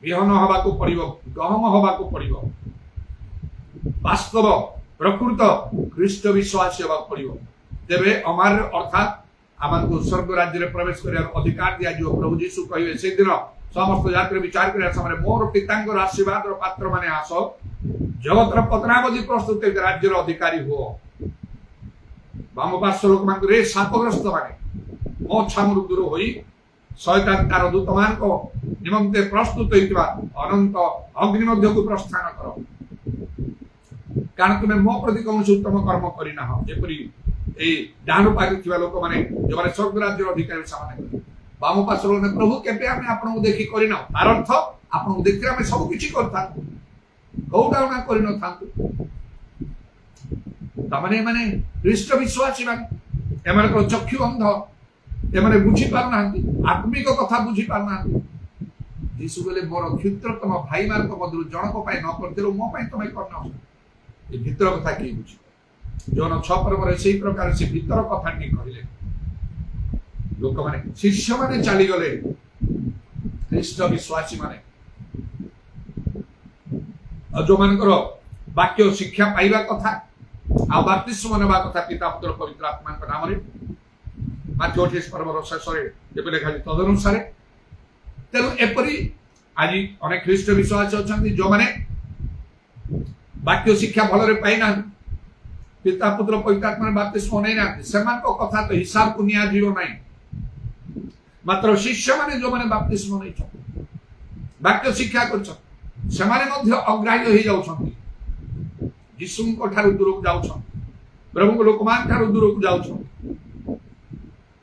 ବିହନ ହବାକୁ ପଡିବ, ଗହମ ହବାକୁ ପଡିବ। ବାସ୍ତବ ପ୍ରକୃତ ଖ୍ରୀଷ୍ଟ ବିଶ୍ୱାସୀ ହେବାକୁ ପଡିବ। ତେବେ ଅମାର ଅର୍ଥାତ୍ ଆମକୁ ସ୍ୱର୍ଗ ରାଜ୍ୟରେ ପ୍ରବେଶ କରିବାର ଅଧିକାର ଦିଆଯିବ। ପ୍ରଭୁ ଯୀଶୁ କହିବେ, ସେଦିନ ସମସ୍ତ ଜାତିର ବିଚାର କରିବା ସମୟରେ ମୋର ପିତାଙ୍କର ଆଶୀର୍ବାଦର ପାତ୍ର ମାନେ ଆସ, ଜଗତର ପତନାବଧି ପ୍ରସ୍ତୁତ ରାଜ୍ୟର ଅଧିକାରୀ ହୁଅ। ବାମ ପାର୍ଶ୍ୱ ଲୋକମାନଙ୍କୁ ରେ ଶାପଗ୍ରସ୍ତ ମାନେ ମୋ ଛାମରୁ ଦୂର ହୋଇ ଶୟତାନ ତାର ଦୂତମାନଙ୍କ ନିମନ୍ତେ ପ୍ରସ୍ତୁତ ହେଇଥିବା ଅନନ୍ତ ଅଗ୍ନି ମଧ୍ୟକୁ ପ୍ରସ୍ଥାନ କର। କାରଣ ତୁମେ ମୋ ପ୍ରତି କୌଣସି ଉତ୍ତମ କର୍ମ କରିନାହ। ଯେପରି ଏଇ ଡାହାଣ ପାଖରେ ଥିବା ଲୋକମାନେ, ଯୋଉମାନେ ସ୍ୱର୍ଗ ରାଜ୍ୟର ଅଧିକାରୀ, ସେମାନେ ବାମ ପାର୍ଶ୍ୱ ଲୋକମାନେ, ପ୍ରଭୁ କେବେ ଆମେ ଆପଣଙ୍କୁ ଦେଖି କରିନାଉ। ତାର ଅର୍ଥ ଆପଣଙ୍କୁ ଦେଖିଲେ ଆମେ ସବୁ କିଛି କରିଥାନ୍ତୁ, କୋଉଟା ନା କରିନଥାନ୍ତୁ। ତାମାନେ ଏମାନେ ଖ୍ରୀଷ୍ଟ ବିଶ୍ୱାସୀ ମାନେ, ଏମାନଙ୍କର ଚକ୍ଷୁ ଅନ୍ଧ, ଏମାନେ ବୁଝି ପାରୁନାହାନ୍ତି, ଆତ୍ମିକ କଥା ବୁଝି ପାରୁନାହାନ୍ତି। ଯୀଶୁ କହିଲେ, ମୋର କ୍ଷୁଦ୍ରତମ ଭାଇମାନଙ୍କ ମଧ୍ୟରୁ ଜଣକ ପାଇଁ ନ କରିଥିଲୁ, ମୋ ପାଇଁ ତମେ କରିନ। ଏ ଭିତର କଥା କିଏ ବୁଝିବ? ଜୋନ 6 ପର୍ବରେ ସେଇ ପ୍ରକାର ସେ ଭିତର କଥାଟି କହିଲେ। लोक माने शिष्य माने चली गले ख्रीष्ट विश्वासी माने जो मानकर वाक्य शिक्षा पाइबा कथा आ बाप्तिस्म नेबा कथा पिता पुत्र पवित्र आत्मा नाम रे माथ्यू 28 पर्वर शेष में लिखा तदनुसार तेणु एपरी आज अनेक ख्रीष्ट विश्वासी अच्छा जो मैंने वाक्य शिक्षा भल पाई ना पिता पुत्र पवित्र आत्मा बाप्तिस्म नहीं ना कथा तो हिसाब को निया जीव नहीं मात्र शिष्य माने जो माने बाप्तिस्म नहीं वाक्य शिक्षा कर अग्राह्य हो जाउछंती यीशु को ठारू दूर को जाउछंती प्रभु को लोकमान ठारू दूर को जाउछंती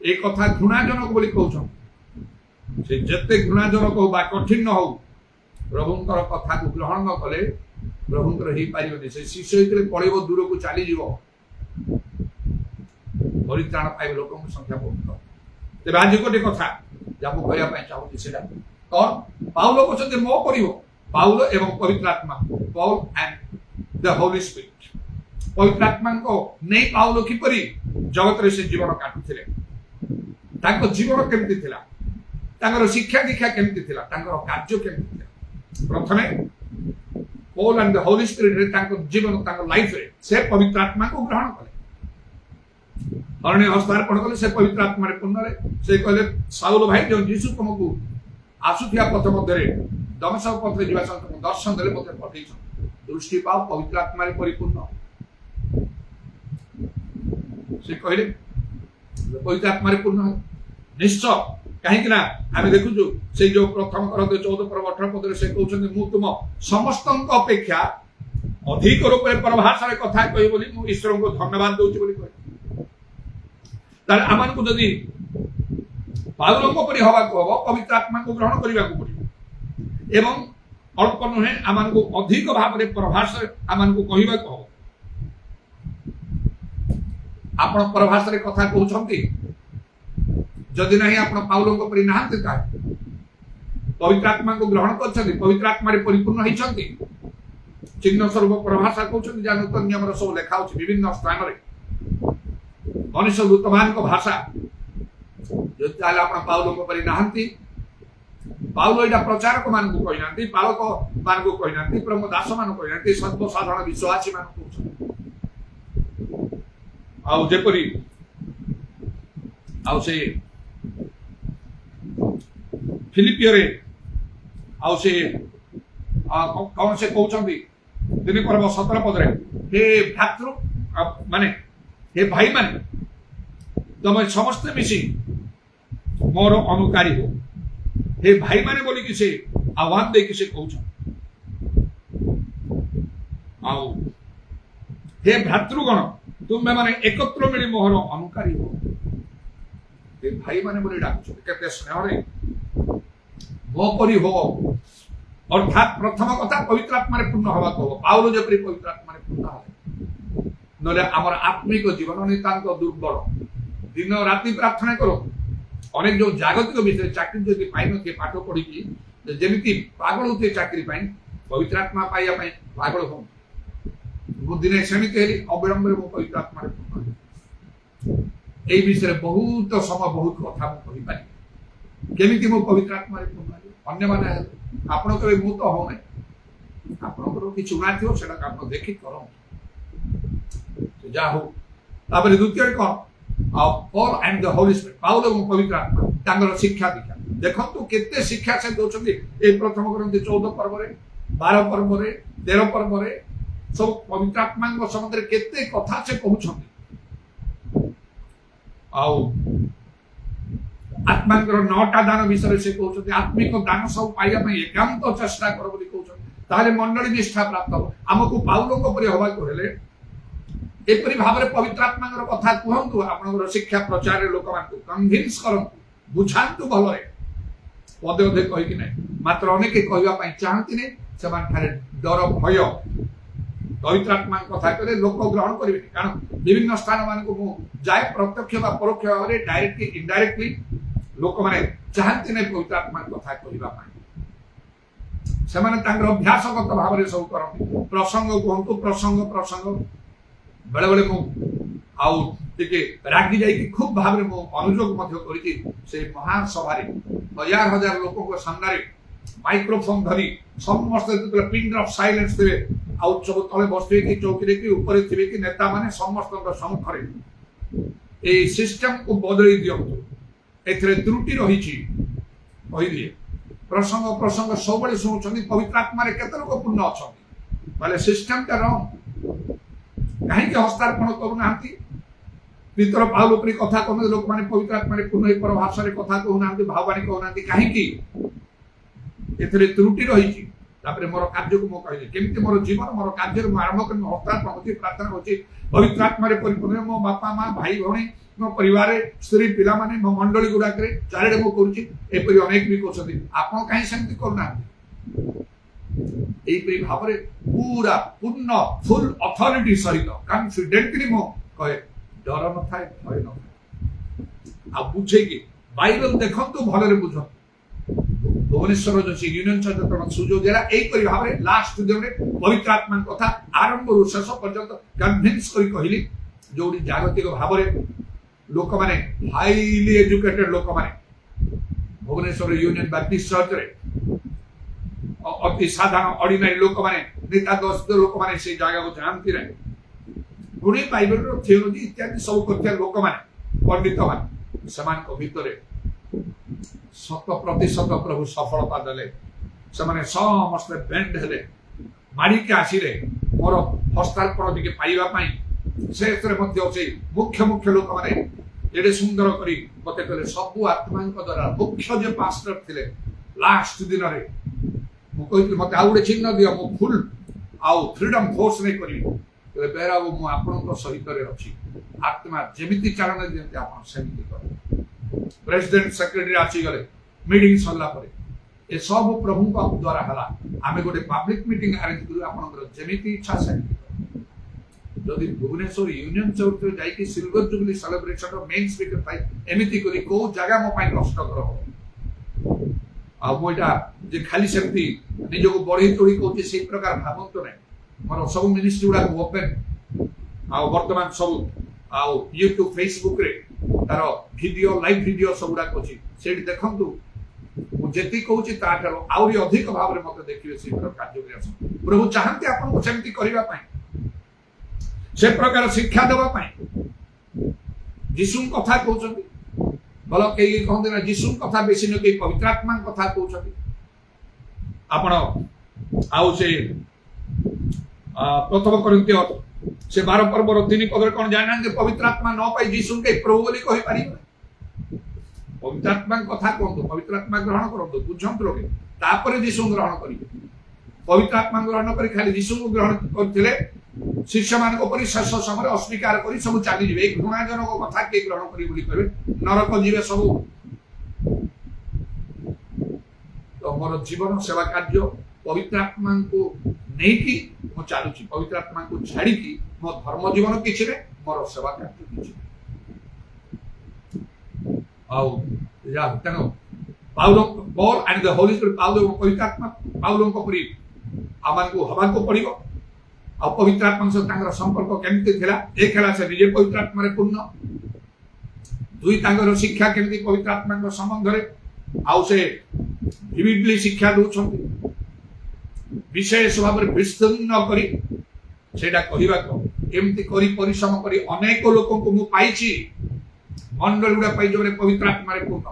ए कथा घृणाजनक बोली कहउछंती से जते घृणाजनक हो बा कठिन हो प्रभुंकर कथा को ग्रहण न कले प्रभुंकर ही पारिबनी से शिष्य हितरे पळेबो दूर को चली जीवो परित्राण पाइबो लोकन संख्या बहुत तेबे आज गोटे कथा जाबो कहया पय चाहूची सेडा कौन पाउलो कहते मो करिवो पाउलो एवं पवित्र आत्मा Paul and the holy spirit पवित्र आत्मा को नहीं पाउलो किपरि जगत रे से जीवन काटुथिले ताको जीवन केमति थिला तांगर शिक्षा दीक्षा केमति थिला तांगर कार्य केमति थिला प्रथमे Paul and the holy spirit रे तांको जीवन तांको लाइफ रे से पवित्र आत्मा को ग्रहण कले अरण्य हस्तार्पण कले से पवित्र आत्मा रे पूर्ण रे से कहले साउल भाई जो यीशु तुमको आसुथिया पथ मध्य रे दमशक पथ रे जीवा संत दर्शन देले मते पठेई छ दृष्टि पाओ पवित्र आत्मा रे परिपूर्ण से कहले पवित्र आत्मा रे पूर्ण निश्चय कहीं ना आम देखु से जो प्रथम कर 14 पर्व 18 पद से कहते मु तुम समस्त अपेक्षा अधिक रूप में प्रभाषा कथा कही बोली मु ईश्वर को धन्यवाद दूची बोली कह तार आमान को जदी पाउलो को परि हवा को हबो पवित्र आत्मा को ग्रहण करबा को पड़िबो एवं अल्प नहे आमान को अधिक भाव में प्रभाषा आमान को कहिबा को हबो आपण प्रभाषा कथा कहउछंती जदि नहीं आप पाउलो को परि नाहंते ता पवित्र आत्मा को ग्रहण करछंती पवित्र आत्मा रे परिपूर्ण हिचंती चिन्ह स्वरूप प्रभाषा कहउछंती जा नूतन नियम रो सब लेखा होछि विभिन्न स्थान रे मनुष्य दूतमान को भाषा जो ताले आपण पाउलो को परि नाहंती पाउलो एटा प्रचारक मान को कहिनांती पालक मान को कहिनांती प्रभु दास मान को कहिनांती सर्वसाधारण विश्वासी मान को आउ जेपरि आउ से फिलिपियो रे आउ से कौन से कहउछंती 3 पर्व 17 पद रे हे भातृ माने हे भाई माने तुम समस्त मिसी मोर अनुकारी हो हे भाई माने बोली कि से आह्वान दे कि से कहउछ आउ हे भ्रातृगण तुम माने एकत्र मिली मोर अनुकारी हो हे भाई माने बोली डाकुछ केते स्नेह रे मो परि हो अर्थात प्रथम कथा पवित्र आत्मा रे पूर्ण हवा को पाउलो जेपरि पवित्र आत्मा रे पूर्ण हो नले हमर आत्मिक जीवन नितांत दुर्बल दिन राति प्रार्थना करो अनेक जो जागतिक विषय चाकरी जदि पाई न पाठ पढ़ी की जेमिति पागल होते चाकरी पाई पवित्र आत्मा पाइया पाई पागल हो बुद्धिने समिति हेली अविलंब रे पवित्र आत्मा रे पूर्ण ए विषय बहुत समय बहुत कथा मु कहि पाई केमिति मो पवित्र आत्मा रे पूर्ण अन्य माने आपण करे मु तो हो नै आपण करो कि चुना थियो सेटा आपण देखि करो जा हो तापर द्वितीय कोन Paul and the holy spirit पाउलो एवं पवित्र आत्मा तांगर शिक्षा दीक्षा देखंतु केते शिक्षा से दोछंती ए प्रथम करंती 14 पर्व रे 12 पर्व रे 13 पर्व रे सब पवित्र आत्मा को संबंध केते कथा से कहउछंती आउ आत्मांकर 9टा दान विषय से कहउछंती आत्मिक दान सब पाइया पई एकांत चेष्टा कर बोली कहउछंती ताले मंडली निष्ठा प्राप्त हो हमकु पाउलो को परि होबा को हेले एपरि भाबरे पवित्र आत्मांकर कथा कहंतु आपनकर शिक्षा प्रचार लोक मान को कन्विंस करंतु बुझांतु भलरे पदे अधे कहि कि नै मात्र अनेक कहिबा पई चाहंती नै समान थारे डर भय पवित्र आत्मा कथा करे लोक ग्रहण करिवे कारण विभिन्न स्थान मान को मु जाय प्रत्यक्ष बा परोक्ष भाबरे डायरेक्टली इनडायरेक्टली लोक माने चाहंती नै पवित्र आत्मा कथा कहिबा पई समान तांकर अभ्यासगत भाबरे सब करंती प्रसंग कहंतु प्रसंग बेले बेले मु आउ ଟିକେ ରାଗି ଯାଇକି ଖୁବ୍ ଭାବରେ ମୁଁ ଅନୁଯୋଗ ମଧ୍ୟ କରିଛି ସେ ମହାସଭାରେ ହଜାର ହଜାର ଲୋକଙ୍କ ସାମ୍ନାରେ ମାଇକ୍ରୋଫୋନ ଧରି ସମସ୍ତେ ଯେତେବେଳେ ପିନ୍ ଅଫ୍ ସାଇଲେନ୍ସ ଥିବେ ଆଉ ସବୁ ତଳେ ବସିଥିବେ କି ଚୌକିରେ କି ଉପରେ ଥିବେ କି ନେତାମାନେ ସମସ୍ତଙ୍କ ସମ୍ମୁଖରେ এই সিস্টেমକୁ ବଦଳେଇ ଦିଅନ୍ତୁ, ଏଥିରେ ତ୍ରୁଟି ରହିଛି କହିଦିଏ। ପ୍ରସଙ୍ଗ ପ୍ରସଙ୍ଗ ସବୁବେଳେ ଶୁଣୁଛନ୍ତି ପବିତ୍ର ଆତ୍ମାରେ କେତେ ଲୋକ ପୂର୍ଣ୍ଣ ଅଛନ୍ତି, ବୋଲେ ସିଷ୍ଟମଟା ରଙ୍ଗ। କାହିଁକି ହସ୍ତାର୍ପଣ କରୁନାହାନ୍ତି? ଭିତର ପାଉଲ ପରି କଥା କହୁନାହାନ୍ତି, ଲୋକମାନେ ପବିତ୍ର ଆତ୍ମାରେ ପୂର୍ଣ୍ଣ ହୋଇ ପର ଭାଷାରେ କଥା କହୁନାହାନ୍ତି, ଭାବବାଣୀ କହୁନାହାନ୍ତି, କାହିଁକି? ଏଥିରେ ତ୍ରୁଟି ରହିଛି। ତାପରେ ମୋର କାର୍ଯ୍ୟକୁ ମୁଁ କହିଲି କେମିତି ମୋର ଜୀବନ ମୋର କାର୍ଯ୍ୟରେ ମୁଁ ଆରମ୍ଭ କରି ହସ୍ତାର୍ପଣ କରୁଛି, ପ୍ରାର୍ଥନା କରୁଛି, ପବିତ୍ର ଆତ୍ମାରେ ପରିପୂର୍ଣ୍ଣ ମୋ ବାପା ମା ଭାଇ ଭଉଣୀ ମୋ ପରିବାରରେ ସ୍ତ୍ରୀ ପିଲାମାନେ ମୋ ମଣ୍ଡଳୀ ଗୁଡାକରେ ଚାରିଆଡେ ମୁଁ କରୁଛି। ଏପରି ଅନେକ ବି କରୁଛନ୍ତି, ଆପଣ କାହିଁ ସେମିତି କରୁନାହାନ୍ତି? এইপরি ভাবে পুরা পূর্ণ ফুল অথরিটি সহিত কনফিডেন্টলি মো কহে ডর নথায় ভয় নথায়। আর বুঝে কি বাইবেল দেখন্তু ভালরে বুঝন্তু। ভুবনেশ্বর যে ইউনিয়ন চর্চ সুযোগ এরা এইপরি ভাবে লাস্ট দিনে পবিত্র আত্মার কথা আরম্ভରୁ ଶେଷ পর্যন্ত কনভিন্স করে কহিলি ଯୋଉଠି ଜାଗତିକ ଭାବରେ ଲୋକମାନେ ହାଇଲି ଏଜୁକେଟେଡ ଲୋକମାନେ ଭୁବନେଶ୍ୱର ୟୁନିୟନ ବାପ୍ଟିଷ୍ଟ ଚର୍ଚ୍ଚରେ ଅତି ସାଧାରଣ ଅର୍ଡିନାରୀ ଲୋକମାନେ ନେତାଗ୍ରସ୍ତ ଲୋକମାନେ ସେଇ ଜାଗାକୁ ଯାଆନ୍ତି ନାହିଁ। ଗୁଣି ବାଇବେଲର ଥିଓଲୋଜି ଇତ୍ୟାଦି ସବୁ କରୁଥିବା ଲୋକମାନେ ପଣ୍ଡିତମାନେ ସେମାନଙ୍କ ଭିତରେ 100% ପ୍ରଭୁ ସଫଳତା ଦେଲେ। ସେମାନେ ସମସ୍ତେ ବେଣ୍ଡ ହେଲେ, ମାଡ଼ିକି ଆସିଲେ ମୋର ହସ୍ତାର୍ପଣ ଟିକେ ପାଇବା ପାଇଁ। ସେଥିରେ ମଧ୍ୟ ସେ ମୁଖ୍ୟ ମୁଖ୍ୟ ଲୋକମାନେ ଏଡ଼େ ସୁନ୍ଦର କରି ମତେ କହିଲେ ସବୁ ଆତ୍ମାଙ୍କ ଦ୍ୱାରା ମୁଖ୍ୟ ଯେ ପାଷ୍ଟର ଥିଲେ ଲାଷ୍ଟ ଦିନରେ ମୁଁ କହିଥିଲି ମତେ ଆଉ ଗୋଟେ ଚିହ୍ନ ଦିଅ, ମୁଁ ଫୁଲ ଆଉ ଫ୍ରିଡମ ଫୋର୍ସ ନେଇ କରିବି। ବେହେରାବୁ ମୁଁ ଆପଣଙ୍କ ସହିତରେ ଅଛି, ଆତ୍ମା ଯେମିତି ଚାଳନ ଦିଅନ୍ତି ଆପଣ ସେମିତି କରିବେ। ପ୍ରେସିଡେଣ୍ଟ ସେକ୍ରେଟାରୀ ଆସିଗଲେ, ମିଟିଂ ସରିଲା ପରେ ଏସବୁ ପ୍ରଭୁଙ୍କ ଦ୍ୱାରା ହେଲା। ଆମେ ଗୋଟେ ପବ୍ଲିକ ମିଟିଂ ଆରେଞ୍ଜ କରୁ, ଆପଣଙ୍କର ଯେମିତି ଇଚ୍ଛା ସେମିତି। ଯଦି ଭୁବନେଶ୍ୱର ୟୁନିୟନ ଚୌକରେ ଯାଇକି silver jubilee celebration main speaker ଥାଏ, ଏମିତି କରି କୋଉ ଜାଗା ମୋ ପାଇଁ କଷ୍ଟକର ହବ। ଆଉ ମୁଁ ଏଇଟା ଯେ ଖାଲି ସେମିତି ନିଜକୁ ବଢେଇ ତୋଳି କହୁଛି ସେଇ ପ୍ରକାର ଭାବନ୍ତୁ ନାହିଁ। ମୋର ସବୁ ମିନିଷ୍ଟ୍ରି ଗୁଡାକ ଓପେନ, ଆଉ ବର୍ତ୍ତମାନ ସବୁ ଆଉ ୟୁଟ୍ୟୁବ ଫେସବୁକରେ ତାର ଭିଡିଓ ଲାଇଭ ଭିଡିଓ ସବୁଗୁଡାକ ଅଛି, ସେଇଠି ଦେଖନ୍ତୁ। ମୁଁ ଯେତିକି କହୁଛି ତାଠାରୁ ଆହୁରି ଅଧିକ ଭାବରେ ମତେ ଦେଖିବେ ସେଇ ପ୍ରକାର କାର୍ଯ୍ୟ କରି ଆସନ୍ତୁ। ପ୍ରଭୁ ଚାହାନ୍ତି ଆପଣଙ୍କୁ ସେମିତି କରିବା ପାଇଁ, ସେ ପ୍ରକାର ଶିକ୍ଷା ଦେବା ପାଇଁ। ଯୀଶୁଙ୍କ କଥା କହୁଛନ୍ତି, ଭଲ କେହି କହନ୍ତି ନା ଯୀଶୁଙ୍କ କଥା ବେଶୀ ନୁହେଁ, କେହି ପବିତ୍ର ଆତ୍ମାଙ୍କ କଥା କହୁଛନ୍ତି। ଆପଣ ଆଉ ସେ ପ୍ରଥମ କରିନ୍ଥୀୟ ସେ 12 ପର୍ବର 3 ପଦରେ କଣ ଜାଣିନାହାନ୍ତି? ପବିତ୍ର ଆତ୍ମା ନ ପାଇ ଯୀଶୁଙ୍କୁ କେହି ପ୍ରଭୁ ବୋଲି କହିପାରିବେ। ପବିତ୍ର ଆତ୍ମାଙ୍କ କଥା କୁହନ୍ତୁ, ପବିତ୍ର ଆତ୍ମା ଗ୍ରହଣ କରନ୍ତୁ, ବୁଝନ୍ତୁ ଲୋକେ, ତାପରେ ଯୀଶୁଙ୍କୁ ଗ୍ରହଣ କରିବେ। ପବିତ୍ର ଆତ୍ମା ଗ୍ରହଣ କରି ଖାଲି ଯୀଶୁଙ୍କୁ ଗ୍ରହଣ କରିଥିଲେ ଶିଷ୍ୟମାନଙ୍କ ପରି ଶେଷ ସମୟରେ ଅସ୍ୱୀକାର କରି ସବୁ ଚାଲିଯିବେ। ଏଇ ଘୃଣାଜନକ କଥା କିଏ ଗ୍ରହଣ କରି ବୋଲି କହିବେ, ନରକ ଯିବେ ସବୁ। ତ ମୋର ଜୀବନ ସେବା କାର୍ଯ୍ୟ ପବିତ୍ର ଆତ୍ମାଙ୍କୁ ନେଇକି ମୁଁ ଚାଲୁଛି। ପବିତ୍ର ଆତ୍ମାଙ୍କୁ ଛାଡିକି ମୋ ଧର୍ମ ଜୀବନ କିଛି ନାହିଁ, ମୋର ସେବା କାର୍ଯ୍ୟ କିଛି ନାହିଁ। ଆଉ ତେଣୁ Paul and the holy spirit, Paul ପବିତ୍ର ଆତ୍ମା ପାଉଲଙ୍କ ପରି ଆମକୁ ହବାକୁ ପଡିବ। ଆଉ ପବିତ୍ର ଆତ୍ମା ସହିତ ତାଙ୍କର ସମ୍ପର୍କ କେମିତି ଥିଲା? ଏକ ହେଲା ସେ ନିଜେ ପବିତ୍ର ଆତ୍ମାରେ ପୂର୍ଣ୍ଣ, ଦୁଇ ତାଙ୍କର ଶିକ୍ଷା କେମିତି ପବିତ୍ର ଆତ୍ମାଙ୍କ ସମ୍ବନ୍ଧରେ, ଆଉ ସେ ଭିଭିଡଲି ଶିକ୍ଷା ଦଉଛନ୍ତି ବିଶେଷ ଭାବରେ ବିସ୍ତୀର୍ଣ୍ଣ କରି ସେଇଟା କହିବାକୁ। ଏମିତି କରି ପରିଶ୍ରମ କରି ଅନେକ ଲୋକଙ୍କୁ ମୁଁ ପାଇଛି, ମଣ୍ଡଳ ଗୁଡା ପାଇ ଯୋଉମାନେ ପବିତ୍ର ଆତ୍ମାରେ ପୂର୍ଣ୍ଣ।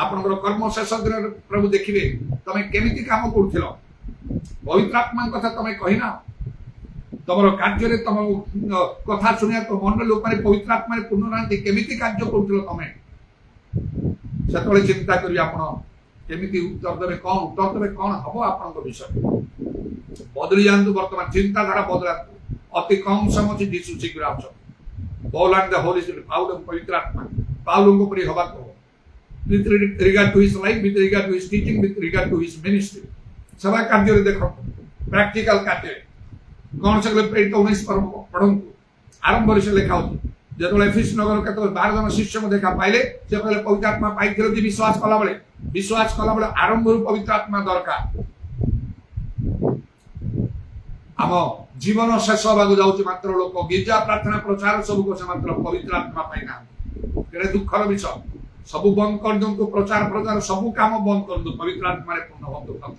ଆପଣଙ୍କର କର୍ମ ଶେଷ ଦିନରେ ପ୍ରଭୁ ଦେଖିବେ ତମେ କେମିତି କାମ କରୁଥିଲ। ପବିତ୍ର ଆତ୍ମାଙ୍କ କଥା ତମେ କହିନା, ତମର କାର୍ଯ୍ୟରେ ତମ କଥା ଶୁଣିବାକୁ ମଣ୍ଡଳ ଲୋକମାନେ ପବିତ୍ର ଆତ୍ମାରେ ପୂର୍ଣ୍ଣ ନାହାନ୍ତି, କେମିତି କାର୍ଯ୍ୟ କରୁଥିଲ ତମେ। ସେତେବେଳେ ଚିନ୍ତା କରିବେ ଆପଣ କେମିତି ଉତ୍ତର ଦେବେ, କଣ ଉତ୍ତର ଦେବେ, କଣ ହବ ଆପଣଙ୍କ ବିଷୟରେ। ବଦଳି ଯାଆନ୍ତୁ, ବର୍ତ୍ତମାନ ଚିନ୍ତାଧାରା ବଦଳାନ୍ତୁ। ଅତି କମ ସମୟ ଯୀଶୁ ଶୀଘ୍ର ଆସନ୍ତି। Paul and the Holy Spirit, Paul ପବିତ୍ର ଆତ୍ମା ପାଉଲଙ୍କ ପରି ହବାକୁ ହବ। With regard to his life, with regard to his teaching, with regard to his ministry, ସେବା କାର୍ଯ୍ୟରେ ଦେଖନ୍ତୁ, ପ୍ରାକ୍ଟିକାଲ କାର୍ଯ୍ୟରେ କଣ ସେ 19 ପଢନ୍ତୁ। ଆରମ୍ଭରେ ସେ ଲେଖା ହଉଛି ଯେତେବେଳେ ଏଫେସ ନଗର କେତେବେଳେ 12 ଜଣ ଶିଷ୍ୟଙ୍କୁ ଦେଖା ପାଇଲେ, ସେ କହିଲେ ପବିତ୍ର ଆତ୍ମା ପାଇଥିଲେ ଯେ ବିଶ୍ୱାସ କଲାବେଳେ ଆରମ୍ଭରୁ ପବିତ୍ର ଆତ୍ମା ଦରକାର। आम जीवन शेष होगा जाऊँ मात्र लोक गिर्जा प्रार्थना प्रचार सब को मात्र पवित्र आत्मा पाई ना दुखर विषय सब बंद कर दिंतु प्रचार प्रचार सब काम बंद कर दिंतु पवित्र आत्मा पूर्ण हूँ प्रथम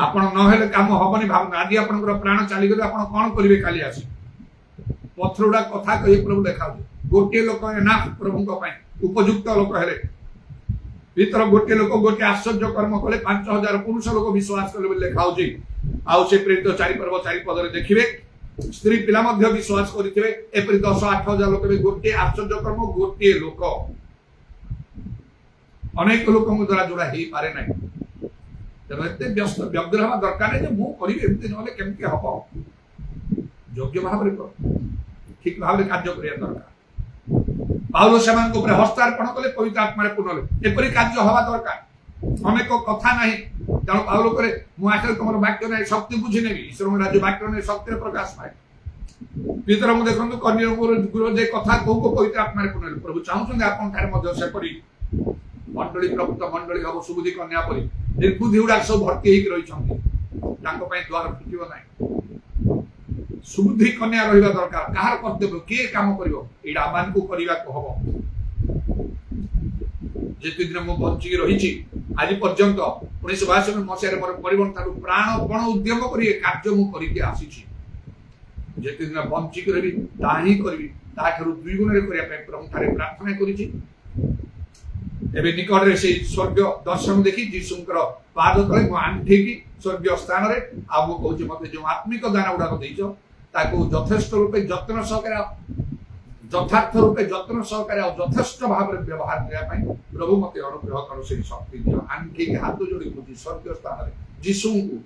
आपण न काम हबनी भावना आज आप प्राण चलीगले आप कौन करेंगे काली आस पथर गुड़ा कथा कही प्रभु देखा गोटे लोक ना प्रभु उपयुक्त लोक हेले भीतर गोटे लोक गोटे आश्चर्य कर्म कले 5000 पुरुष लोक विश्वास कले लिखा आउ से प्रेरित 4 पर्व 4 पदरे देखिए स्त्री पिला मध्य विश्वास करिथिबे एपरि 10-8,000 लोक गोटे आश्चर्य कर्म गोटे लोक अनेक लोकଙ୍କ द्वारा जोड़ा हेई पारे नै तेणु एते व्यस्त व्यग्र हवा दरकार नै जे मु करिबे एते नले केमति हबो योग्य भाव रे ठीक भाव रे कार्य करिया दरकार पाउलो सेमान को ऊपर हस्तार्पण कले पवित्र आत्मा रे पूर्ण एपरि कार्य हवा दरकार अनेक कथा नहीं तेणु पाउलो करे मु आखिर तुम वाक्य नहीं शक्ति बुझी नेबी ईश्वर राज्य वाक्य नहीं शक्ति प्रकाश पाए भीतर मु देखंतु कन्या गुरु जे कथा को पवित्र आत्मा रे पूर्ण प्रभु चाहउछन आपन थारे मध्य से परि मंडली प्रभुत मंडली हबो सुबुद्धि कन्या परि निर्बुद्धि उडा सब भर्ती हेक रही छथि तांको पय द्वार फुटिबो नाही सुबुद्धि कन्या रहिबा दरकार कहार कर्तव्य के काम करिवो एडा मान को करिवा को हबो जेते दिन मु बंची रही आज पर्यंत 1982 मसीह मोर परिवर्तन प्राणपण उद्यम करी कार्य मु करके आसी जेते दिन बंची रही ताही करबी ताठरू दुई गुण रे करिया पे प्रभु थारे प्रार्थना करिछि एबे निकट रे से स्वर्ग दर्शन देखि जीसुंकर पाद तले मु आंठी की स्वर्गीय स्थान रे आ मु कहूछि मते जो आत्मिक दान उडा को देइछो ताको यथेष्ट रूपे जत्न सहकारे यथार्थ रूपे जत्न सहकारे और यथेष्ट भाव में व्यवहार करने प्रभु मत अनुग्रह कर से शक्ति दियो आंखी हाथ जोड़ी मुझे स्वर्गीय स्थान जीशु को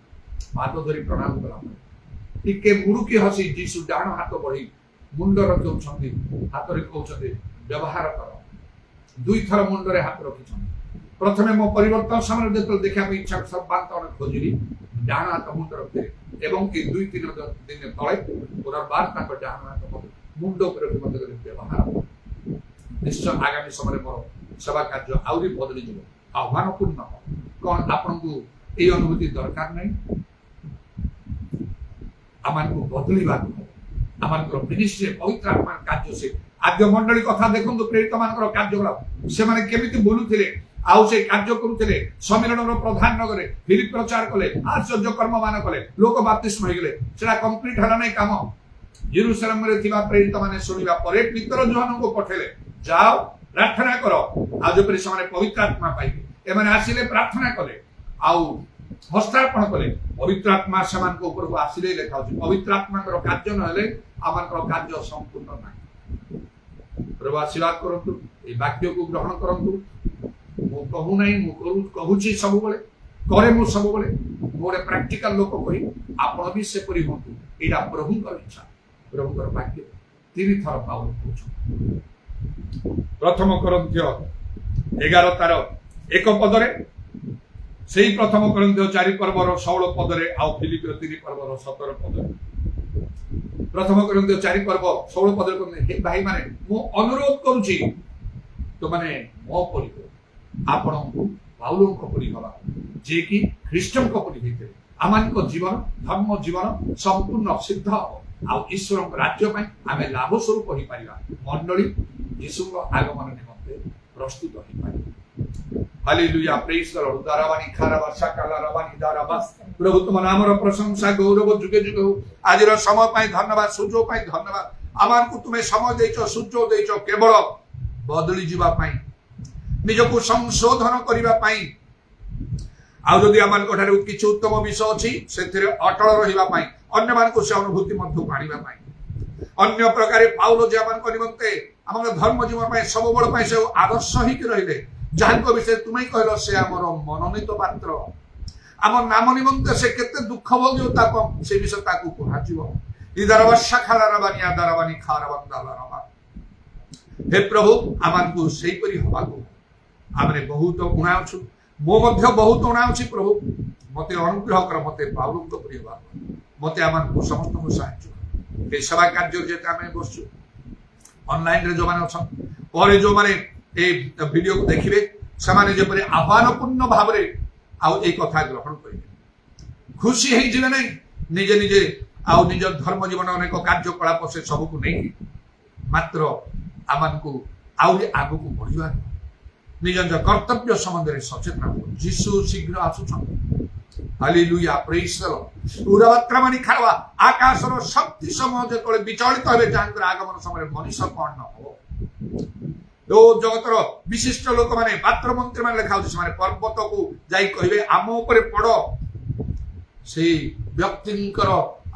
पाद धरी प्रणाम कला टिके मुड़ुकी हसी जीशु डाण हाथ बढ़ी मुंड रखुछंती हाथ रे कहउछंती व्यवहार कर दुई थर मुंड रे हाथ रखिछंती प्रथमे मो परिवर्तन समय जेतल देखा पे इच्छा सब बात अन खोजिली डाण हाथ मुंड रखते एवं कि 2-3 दिन तळे पुनर्बार ताको डाण हाथ मुंड मत व्यवहार निश्चय आगामी समय मोर सेवा कार्य आउरी बदली जीव आह्वानपूर्ण कौन आपन को ये अनुभूति दरकार नहीं आमान को बदली आमान को मिनिस्ट्री पवित्र आत्मा कार्य से आद्य मंडली कथा देखंतु प्रेरित मानकर कार्यकलाप से माने केमिति बोलुथिले आउ से कार्य करुथिले सम्मेलन प्रधान नगरे फिलिप प्रचार कले आश्चर्य कर्म मान कले लोक बाप्तिस्म हो गेले सेटा कंप्लीट हला नै काम यरूशलेम रे थिबा प्रेरित माने सुनिबा परे पितर जोहन को पठेले जाओ प्रार्थना करो आज परि समाने पवित्र आत्मा पाइबे एमाने आसिले प्रार्थना कले आउ हस्तार्पण कले पवित्र आत्मा समान को ऊपर को आसिले लेखा होछि पवित्र आत्मा कर कार्य न हले आमानकर कार्य संपूर्ण नाही प्रभु आशीर्वाद करंतु ए वाक्य को ग्रहण करंतु मु कहू नाही मु करू कहूछि सब बेले करे मु सब बेले मोरे प्रैक्टिकल लोक कहि आपण भी से परि होतु एडा प्रभुकर इच्छा प्रभुकर वाक्य 3 थर पाउल कहउछ प्रथम कोरिन्थियो 11 पदरे सेही प्रथम कोरिन्थियो 4 पर्वर 16 पदरे आ फिलिपियो 3 पर्वर 17 पदरे प्रथम कोरिन्थियो 4 पर्व 16 पदरे कहते हे भाई माने मु अनुरोध करूछि तो माने मो परि आपण को पाउल को परि हवा जे कि ख्रीष्टन को परि हेते आमान को जीवन धर्म जीवन संपूर्ण सिद्ध हो आ ईश्वर राज्य में आम लाभ स्वरूप हो पार मंडली यीशु आगमन निमंते प्रस्तुत हो पार हालेलुया प्रेज द लॉर्ड दारावानी खारावा शाकाला रवानी दारावा प्रभु तुम नामर प्रशंसा गौरव जुगे जुगे हो आज समय पाई धन्यवाद सुजो पाई धन्यवाद आमान को तुम्हें समय देइछो सुजो देइछो केवल बदली जीवा पाई निजको संशोधन करिवा पाई आ जदि आमान कोठारे किछ उत्तम विषय अछि सेथिरे अटल रहिबा पाई अन्य मान को से अनुभूति मध्य पाणीबा पाई अन्य प्रकार पाउल जे आमान को निमंते हमर धर्म जीवन पाई सब बड़ पाई से आदर्श ही के रहिले जहां को विषय तुमै कहलो से हमर मनोनीत पात्र हमर नाम निमंते से केते दुख भोगियो ताको से विषय ताको कोहाजिवो इदरवा शाखाला रबानिया दरवानी खारवंदाला रबा हे प्रभु आमान को सेही परि हवा को हमरे बहुत गुणाछु मो मध्य बहुत गुणाछु प्रभु मते अनुग्रह कर मते पाउल को प्रिय बा मते आमान को समस्त को साहाय्य ए सेवा कार्य जेता हमें बसछु ऑनलाइन रे जो माने अछन परे जो माने ए वीडियो को देखिबे समाने जे परे आह्वानपूर्ण भाव रे आ ए कथा ग्रहण करिबे खुशी हे जिवे नै ନିଜେ ନିଜେ ଆଉ ନିଜ ଧର୍ମ ଜୀବନ ଅନେକ କାର୍ଯ୍ୟକଳାପ ସେ ସବୁକୁ ନେଇକି ମାତ୍ର ଆମକୁ ଆହୁରି ଆଗକୁ ବଢିବା ନିଜ ନିଜ କର୍ତ୍ତବ୍ୟ ସମ୍ବନ୍ଧରେ ସଚେତନ ଯୀଶୁ ଶୀଘ୍ର ଆସୁଛନ୍ତି। ହାଲେଲୁୟା ପ୍ରେଜ୍ ଦ ଲର୍ଡ। ଉଡ଼ବାତ୍ରା ମାନି ଖାଇବା ଆକାଶର ଶକ୍ତି ସମୂହ ଯେତେବେଳେ ବିଚଳିତ ହେବେ ଯାହାଙ୍କର ଆଗମନ ସମୟରେ ମଣିଷ କଣ ନ ହବ। ଜଗତର ବିଶିଷ୍ଟ ଲୋକମାନେ ପାତ୍ର ମନ୍ତ୍ରୀ ମାନେ ଲେଖା ହଉଛି ସେମାନେ ପର୍ବତକୁ ଯାଇ କହିବେ ଆମ ଉପରେ ପଡ। ସେଇ ବ୍ୟକ୍ତିଙ୍କର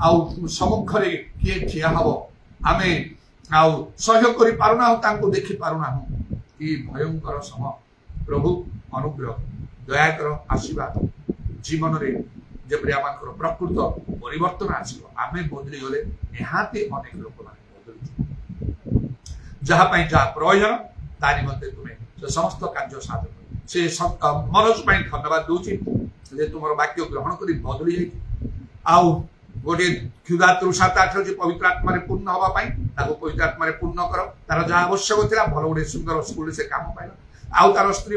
ଆଉ ସମ୍ମୁଖରେ କିଏ ଠିଆ ହବ ଆମେ ଆଉ ସହ୍ୟ କରି ପାରୁନାହୁଁ ତାଙ୍କୁ ଦେଖି ପାରୁନାହୁଁ। କି ଭୟଙ୍କର ସମୟ। ପ୍ରଭୁ ଅନୁଗ୍ରହ ଦୟାକର ଆଶୀର୍ବାଦ ଜୀବନରେ ଯେପରି ଆମଙ୍କର ପ୍ରକୃତ ପରିବର୍ତ୍ତନ ଆସିବ ଆମେ ବଦଳି ଗଲେ ନିହାତି ଅନେକ ଲୋକମାନେ ବଦଳିଯିବେ। ଯାହା ପାଇଁ ଯାହା ପ୍ରয়োଜନ ତା ନିମନ୍ତେ ତୁମେ ସେ ସମସ୍ତ କାର୍ଯ୍ୟ ସାଧନ ସେ ମନୋଜ ପାଇଁ ଧନ୍ୟବାଦ ଦଉଛି ଯେ ତୁମର ବାକ୍ୟ ଗ୍ରହଣ କରି ବଦଳି ଯାଇଛି। ଆଉ गोटे क्षुधा तृषा अच्छे पवित्र आत्मा पूर्ण हाँपाई पवित्र आत्मा पूर्ण कर तार जहाँ आवश्यक था भल गोटे सुंदर स्कूल से कम पाइल आउ तार स्त्री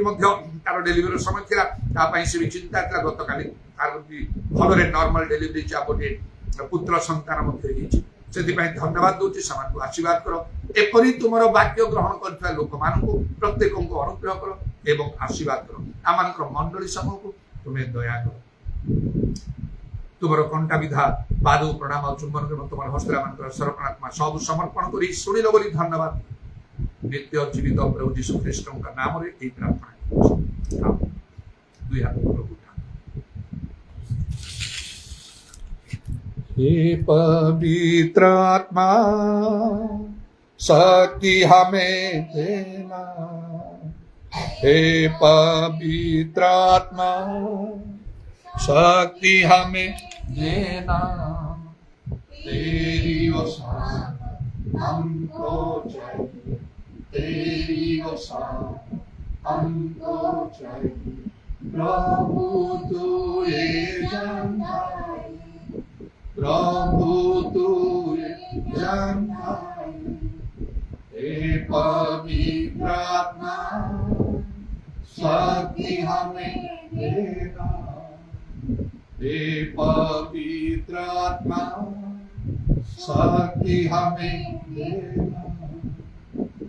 तार डेलीवरी समय था से भी चिंता था गत काली भल नॉर्मल डेलीवरी गोटे पुत्र संतान से धन्यवाद दूसरी से आशीर्वाद कर एपरी तुम वाक्य ग्रहण कर लोक मान प्रत्येक अनुग्रह कर एवं आशीर्वाद कर आम मंडली समूह को तुम्हें दया कर तुम कंटा विधा पाद प्रणाम और चुंबन तुम हस्तरा मान सर्वणात्मा सब समर्पण कर शुणिल बोली धन्यवाद नित्य जीवित प्रभु यीशु ख्रीष्ट का नाम रे प्रार्थना दुई हाथ प्रभु हे पवित्र आत्मा शक्ति हमें देना हे पवित्र आत्मा शक्ति हमें देना तेरी वसात हमको चाहिए तेरी वसात हमको चाहिए प्रभु तू ये जानता प्रभु तू ये जानता हे पवित्र आत्मा शक्ति हमें देना हे पवित्र आत्मा शक्ति हमें देना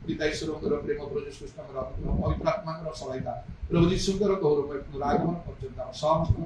पिता ईश्वर प्रेम प्रभु यीशु ख्रीष्ट पवित्र आत्मा सहायता प्रभु यीशु गौरव आगमन पर्यंत समस्त